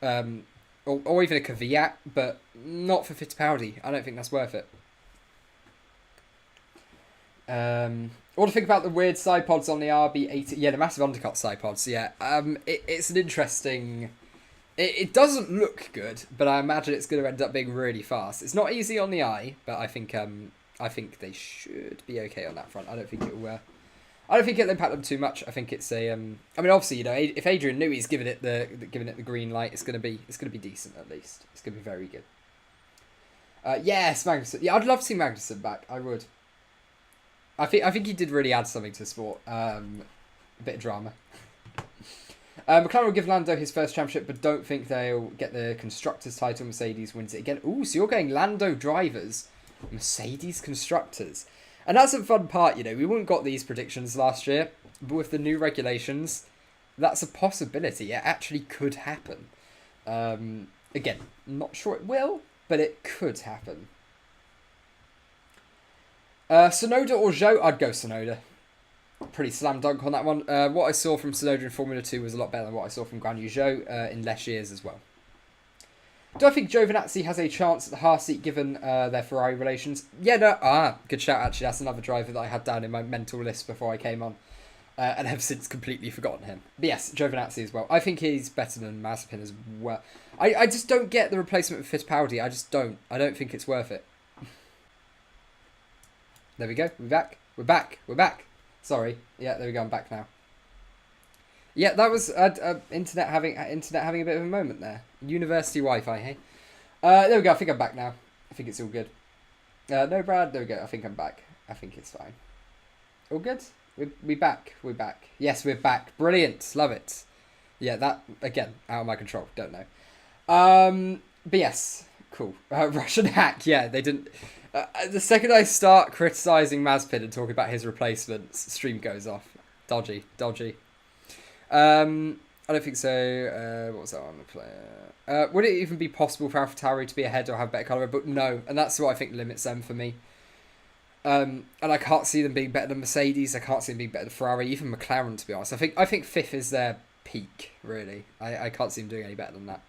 or even a Kvyat, but not for Fittipaldi. I don't think that's worth it. What do you think about the weird side pods on the RB80? Yeah, the massive undercut side pods. Yeah, it's an interesting. It doesn't look good, but I imagine it's going to end up being really fast. It's not easy on the eye, but I think they should be okay on that front. I don't think I don't think it'll impact them too much. I think it's a. I mean, obviously, you know, if Adrian Newey's giving it the green light, it's gonna be decent at least. It's gonna be very good. Yes, Magnussen. Yeah, I'd love to see Magnussen back. I would. I think he did really add something to the sport. A bit of drama. McLaren will give Lando his first championship, but don't think they'll get the constructors title. Mercedes wins it again. Ooh, so you're going Lando drivers, Mercedes constructors. And that's a fun part, you know. We wouldn't got these predictions last year, but with the new regulations, that's a possibility. It actually could happen. Again, not sure it will, but it could happen. Tsunoda or Zhou? I'd go Tsunoda. Pretty slam dunk on that one. What I saw from Tsunoda in Formula 2 was a lot better than what I saw from Guan Yu Zhou in less years as well. Do I think Giovinazzi has a chance at the Haas seat given their Ferrari relations? Yeah, no. Good shout, actually. That's another driver that I had down in my mental list before I came on. And have since completely forgotten him. But yes, Giovinazzi as well. I think he's better than Mazepin as well. I just don't get the replacement for Fittipaldi. I just don't. I don't think it's worth it. There we go. We're back. We're back. We're back. Sorry. Yeah, there we go. I'm back now. Yeah, that was internet having a bit of a moment there. University Wi-Fi, hey. There we go. I think I'm back now. I think it's all good. No, Brad. There we go. I think I'm back. I think it's fine. All good. We're back. We're back. Yes, we're back. Brilliant. Love it. Yeah, that again out of my control. Don't know. But yes, cool. Russian hack. Yeah, they didn't. The second I start criticising Mazepin and talking about his replacements, stream goes off. Dodgy. I don't think so. What was that on the player? Would it even be possible for AlphaTauri to be ahead or have better colour? But no, and that's what I think limits them for me. And I can't see them being better than Mercedes. I can't see them being better than Ferrari, even McLaren. To be honest, I think fifth is their peak. Really, I can't see them doing any better than that.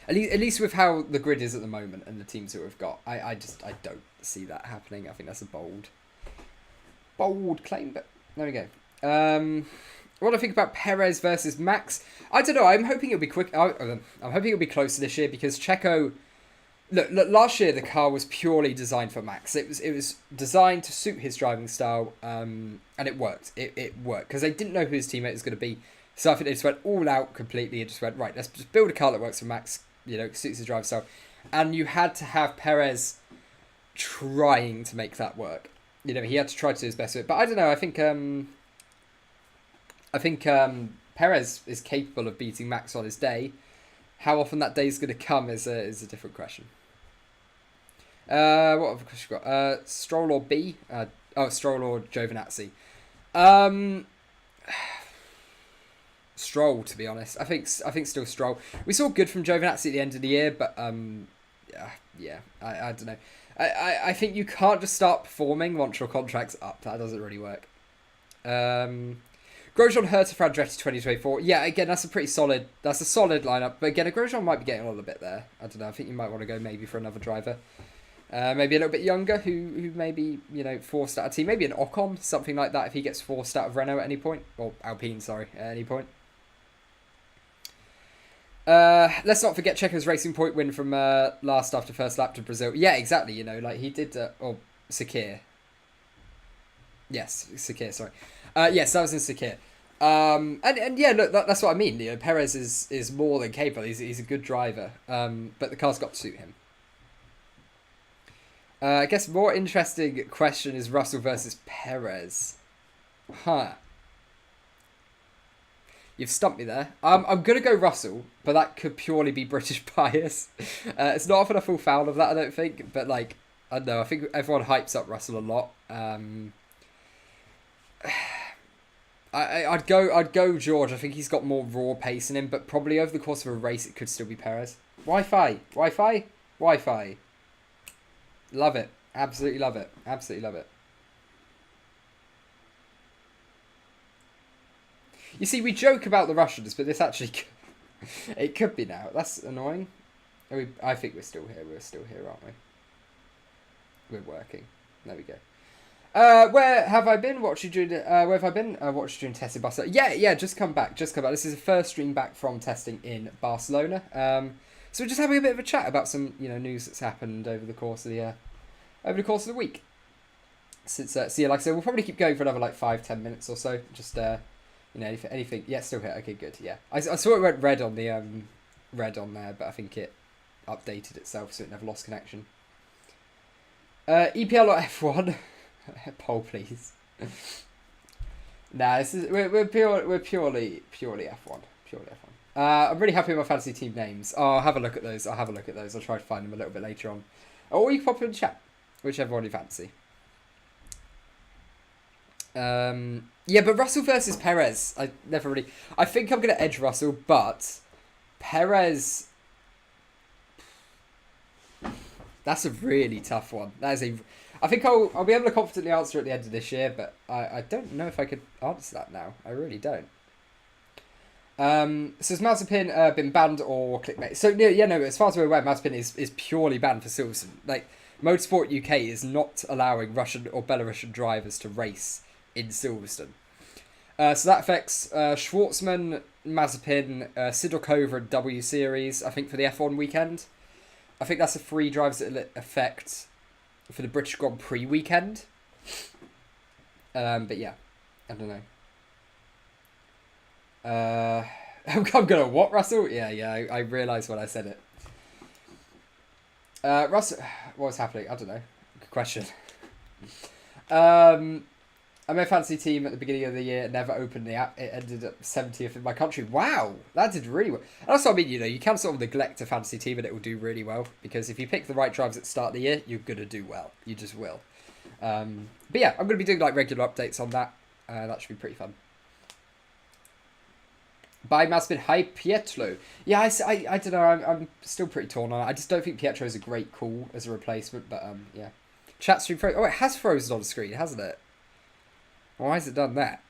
At least with how the grid is at the moment and the teams that we've got, I don't see that happening. I think that's a bold claim, but there we go. What do I think about Perez versus Max? I don't know. I'm hoping it'll be quick. I'm hoping it'll be closer this year because Checo. Look, last year the car was purely designed for Max. It was designed to suit his driving style, and it worked. It worked because they didn't know who his teammate was going to be. So I think they just went all out completely and just went, right, let's just build a car that works for Max. You know, suits his driving style, and you had to have Perez trying to make that work. You know, he had to try to do his best with it. But I don't know. I think Perez is capable of beating Max on his day. How often that day is going to come is a different question. What other question we got? Stroll or B? Stroll or Giovinazzi? Stroll, to be honest. I think still Stroll. We saw good from Giovinazzi at the end of the year, but I don't know. I think you can't just start performing once your contract's up. That doesn't really work. Grosjean, Herta for Andretti 2024. Yeah, again, that's a solid lineup. But again, Grosjean might be getting a little bit there. I don't know. I think you might want to go maybe for another driver. Maybe a little bit younger who maybe, you know, forced out of team. Maybe an Ocon, something like that if he gets forced out of Renault at any point. Or Alpine, sorry, at any point. Let's not forget Checo's Racing Point win from last after first lap to Brazil. Yeah, exactly. You know, like he did, or Sakhir. Yes, Sakhir. Sorry. Yes, that was in Sakhir. And yeah, look, that's what I mean. You know, Perez is more than capable. He's a good driver. But the car's got to suit him. I guess more interesting question is Russell versus Perez. Huh. You've stumped me there. I'm going to go Russell, but that could purely be British bias. It's not often a full foul of that, I don't think. But, like, I don't know. I think everyone hypes up Russell a lot. I'd go George. I think he's got more raw pace in him, but probably over the course of a race, it could still be Perez. Wi-Fi. Love it. Absolutely love it. You see, we joke about the Russians, but this actually... it could be now. That's annoying. I think we're still here. We're still here, aren't we? We're working. There we go. Where have I been? What you doing? Where have I been? What you doing testing Barcelona? Yeah, just come back. This is the first stream back from testing in Barcelona. So we're just having a bit of a chat about some, you know, news that's happened over the course of the week. Since so yeah, like I said, we'll probably keep going for another like 5-10 minutes or so. Just you know, anything. Yeah, still here. Okay, good. Yeah, I saw it went red on the red on there, but I think it updated itself, so it never lost connection. EPL or F1? Poll, please. Nah, this is we're purely F1. Purely F1. I'm really happy with my fantasy team names. I'll have a look at those. I'll try to find them a little bit later on. Or you can pop in the chat, whichever one you fancy. Yeah, but Russell versus Perez. I think I'm gonna edge Russell, but Perez. That's a really tough one. I think I'll be able to confidently answer at the end of this year, but I don't know if I could answer that now. I really don't. So has Mazepin been banned or clickbait? So yeah, no. As far as we're aware, Mazepin is purely banned for Silverstone. Like Motorsport UK is not allowing Russian or Belarusian drivers to race in Silverstone. So that affects Schwartzman, Mazepin, Sidorkova and W Series. I think for the F1 weekend. I think that's the 3 drivers that will affect for the British Grand Prix weekend. But yeah, I don't know. I'm gonna what, Russell? Yeah, I realised when I said it. Russell, what's happening? I don't know. Good question. I made a fantasy team at the beginning of the year, never opened the app. It ended up 70th in my country. Wow, that did really well. And that's what I mean, you know, you can sort of neglect a fantasy team and it will do really well. Because if you pick the right drivers at the start of the year, you're going to do well. You just will. But yeah, I'm going to be doing like regular updates on that. That should be pretty fun. By Mazepin, hi Pietro. Yeah, I don't know, I'm still pretty torn on it. I just don't think Pietro's a great call as a replacement, but yeah. Chat stream frozen. Oh, it has frozen on the screen, hasn't it? Why has it done that?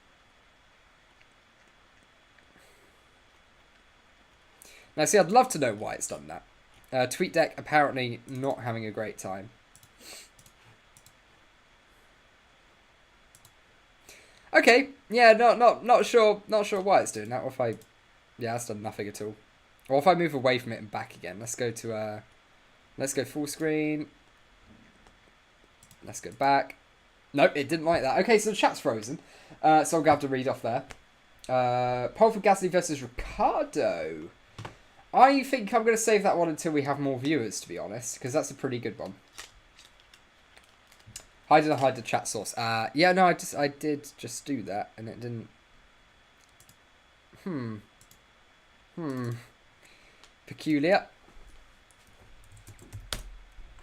Now, see, I'd love to know why it's done that. TweetDeck apparently not having a great time. Okay, yeah, not sure why it's doing that. Or if yeah, that's done nothing at all. Or if I move away from it and back again. Let's go to let's go full screen. Let's go back. Nope, it didn't like that. Okay, so the chat's frozen. So I'm going to have to read off there. Poll for Gasly versus Ricardo. I think I'm going to save that one until we have more viewers, to be honest. Because that's a pretty good one. Hide the chat source. Yeah, no, I did just do that. And it didn't... Peculiar.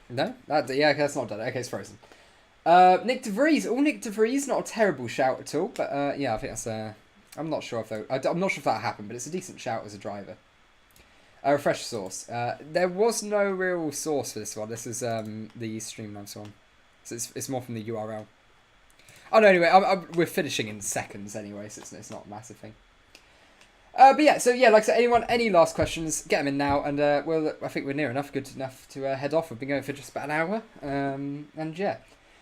No? Yeah, that's not done. Okay, it's frozen. Nick De Vries. Oh, Nick De Vries. Not a terrible shout at all. But yeah, I think that's I'm not sure if that happened, but it's a decent shout as a driver. Refresh source. There was no real source for this one. This is the Streamlabs one. So it's more from the URL. Oh no, anyway, we're finishing in seconds anyway, so it's not a massive thing. But yeah, so yeah, like I said, any last questions, get them in now, and well, I think we're near enough, good enough to head off. We've been going for just about an hour, and yeah.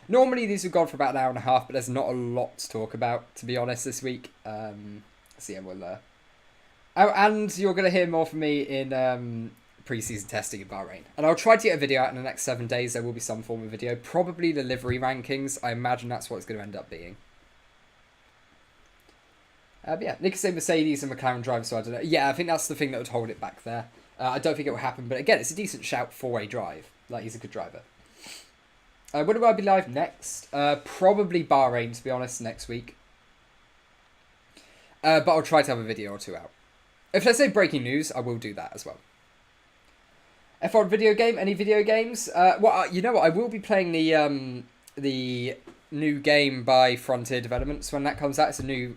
Normally these have gone for about an hour and a half, but there's not a lot to talk about, to be honest, this week. So yeah, we'll... Oh, and you're going to hear more from me in pre-season testing in Bahrain. And I'll try to get a video out in the next 7 days. There will be some form of video. Probably the livery rankings. I imagine that's what it's going to end up being. But yeah, Nick said Mercedes and McLaren driver, so I don't know. Yeah, I think that's the thing that would hold it back there. I don't think it will happen, but again, it's a decent shout for a drive. Like, he's a good driver. When do I be live next? Probably Bahrain, to be honest, next week. But I'll try to have a video or two out. If I say breaking news, I will do that as well. F1 video game? Any video games? Well, you know what? I will be playing the new game by Frontier Developments when that comes out. It's a new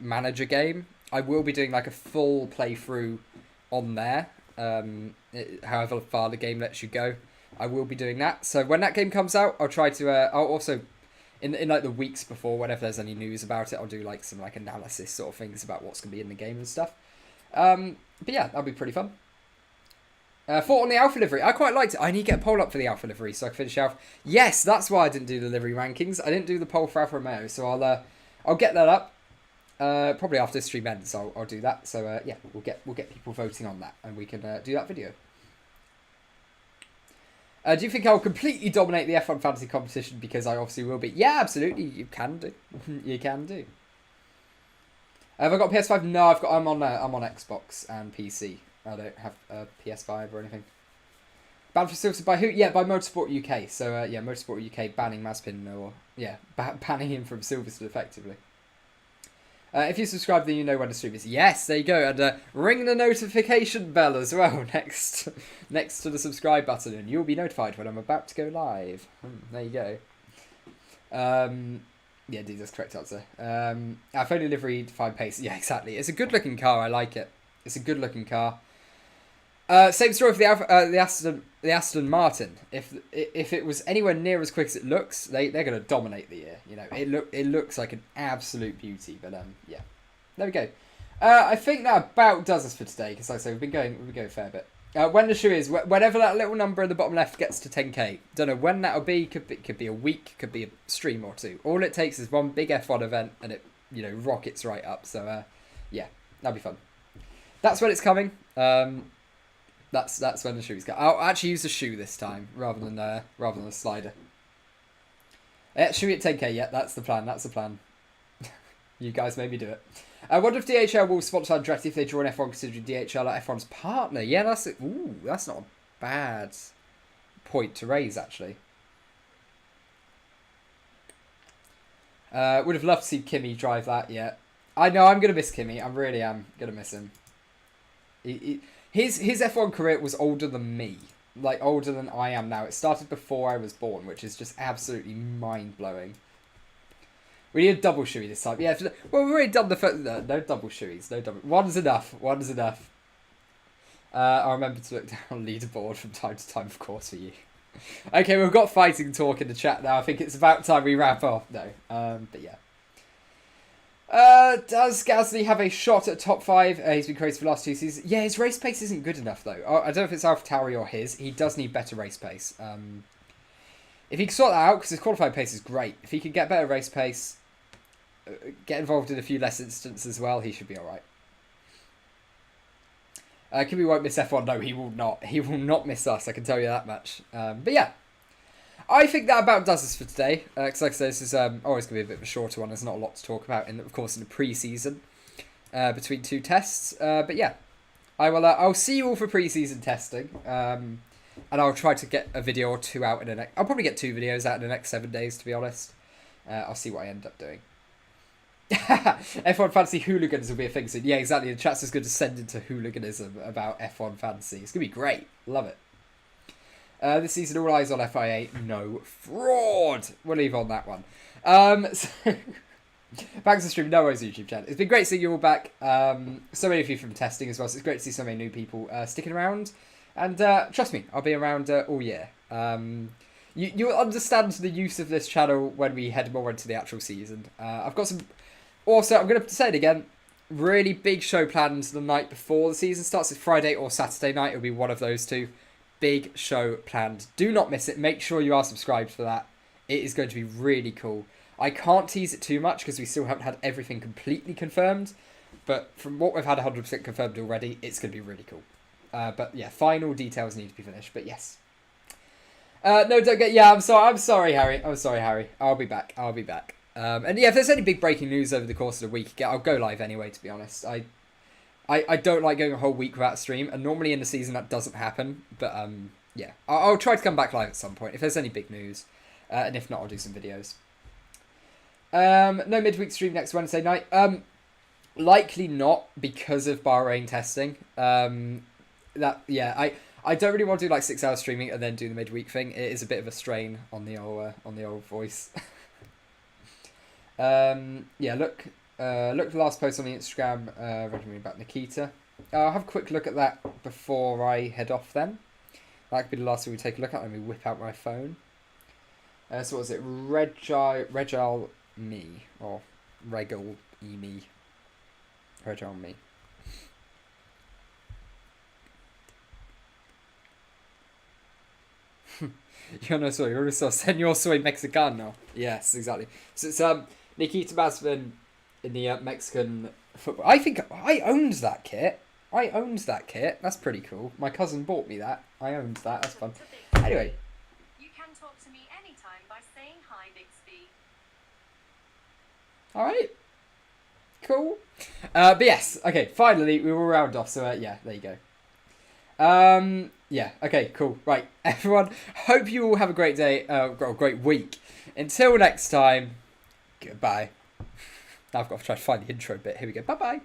manager game. I will be doing like a full playthrough on there. However far the game lets you go, I will be doing that. So when that game comes out, I'll try to. I'll also in like the weeks before, whenever there's any news about it, I'll do like some analysis sort of things about what's gonna be in the game and stuff. But yeah, that'll be pretty fun. Thought on the Alpha livery. I quite liked it. I need to get a poll up for the Alpha livery so I can finish Alpha. Yes, that's why I didn't do the livery rankings. I didn't do the poll for Alfa Romeo, so I'll get that up. Probably after this stream ends, I'll do that. So yeah, we'll get people voting on that, and we can do that video. Do you think I'll completely dominate the F1 fantasy competition? Because I obviously will be. Yeah, absolutely. You can do. You can do. Have I got PS5? No, I'm on Xbox and PC. I don't have a PS5 or anything. Banned from Silverstone by who? Yeah, by Motorsport UK. So yeah, Motorsport UK banning Mazepin or yeah, banning him from Silverstone effectively. If you subscribe, then you know when the stream is. Yes, there you go, and ring the notification bell as well next to the subscribe button, and you'll be notified when I'm about to go live. There you go. Yeah, dude, that's the correct answer. I've only liveried 5 pace. Yeah, exactly. It's a good looking car. I like it. It's a good looking car. Same story for the Aston Martin. If it was anywhere near as quick as it looks, they're going to dominate the year. You know, it looks like an absolute beauty. But yeah, there we go. I think that about does us for today. Because like I say, we've been going a fair bit. When the shoe is, whenever that little number in the bottom left gets to 10k, don't know when that'll be. Could be a week, could be a stream or two. All it takes is one big F1 event, and it rockets right up. So yeah, that'll be fun. That's when it's coming. That's when the shoes go. I'll actually use the shoe this time rather than the slider. Should we at 10k? Yeah, that's the plan. That's the plan. You guys made me do it. I wonder if DHL will sponsor Andretti if they draw an F1 considering DHL are F1's partner. Yeah, that's not a bad point to raise actually. Would have loved to see Kimi drive that. Yeah, I know I'm gonna miss Kimi. I really am gonna miss him. His F1 career was older than me, like older than I am now. It started before I was born, which is just absolutely mind blowing. We need a double shoey this time. Yeah, well, we've already done the first. No double shoeys. No double. One's enough. One's enough. I'll remember to look down on leaderboard from time to time, of course, for you. Okay, we've got fighting talk in the chat now. I think it's about time we wrap off. No, but yeah. Does Gasly have a shot at top 5? He's been crazy for the last 2 seasons. Yeah, his race pace isn't good enough, though. I don't know if it's AlphaTauri or his. He does need better race pace. If he can sort that out, because his qualifying pace is great. If he can get better race pace, get involved in a few less incidents as well, he should be alright. Kimi won't miss F1. No, he will not. He will not miss us, I can tell you that much. But yeah. I think that about does us for today. Because like I said, this is always going to be a bit of a shorter one. There's not a lot to talk about, of course, in the pre-season between 2 tests. But yeah, I'll see you all for pre-season testing. And I'll try to get a video or 2 out in the next... I'll probably get 2 videos out in the next 7 days, to be honest. I'll see what I end up doing. F1 Fantasy hooligans will be a thing soon. Yeah, exactly. The chat's just going to descend into hooliganism about F1 Fantasy. It's going to be great. Love it. This season, all eyes on FIA. No fraud. We'll leave on that one. So back to the stream. No worries, YouTube channel. It's been great seeing you all back. So many of you from testing as well. So it's great to see so many new people sticking around. And trust me, I'll be around all year. You'll understand the use of this channel when we head more into the actual season. I've got some... Also, I'm going to say it again. Really big show plans the night before the season starts. It's Friday or Saturday night. It'll be one of those 2. Big show planned. Do not miss it. Make sure you are subscribed for that. It is going to be really cool. I can't tease it too much because we still haven't had everything completely confirmed. But from what we've had 100% confirmed already, it's going to be really cool. But yeah, final details need to be finished. But yes. No, don't get... Yeah, I'm sorry, Harry. I'm sorry, Harry. I'll be back. And yeah, if there's any big breaking news over the course of the week, I'll go live anyway, to be honest. I don't like going a whole week without a stream, and normally in the season that doesn't happen. But yeah, I'll try to come back live at some point if there's any big news, and if not, I'll do some videos. No midweek stream next Wednesday night. Likely not because of Bahrain testing. I don't really want to do like 6 hours streaming and then do the midweek thing. It is a bit of a strain on the old voice. Yeah, look the last post on the Instagram, recommending about Nikita. I'll have a quick look at that before I head off then. That could be the last thing we take a look at. Let me whip out my phone. So what was it? Regal Me, or Regal Me. Regal Me. Yo no soy ruso, señor soy mexicano. Yes, exactly. So it's Nikita Mazepin in the Mexican football. I think I owned that kit. That's pretty cool. My cousin bought me that. I owned that. That's fun. Anyway, All right. Cool. But yes, okay, finally, we will round off. So, yeah, there you go. Yeah, okay, cool. Right, everyone, hope you all have a great day, a great week. Until next time, goodbye. Now I've got to try to find the intro bit. Here we go. Bye-bye.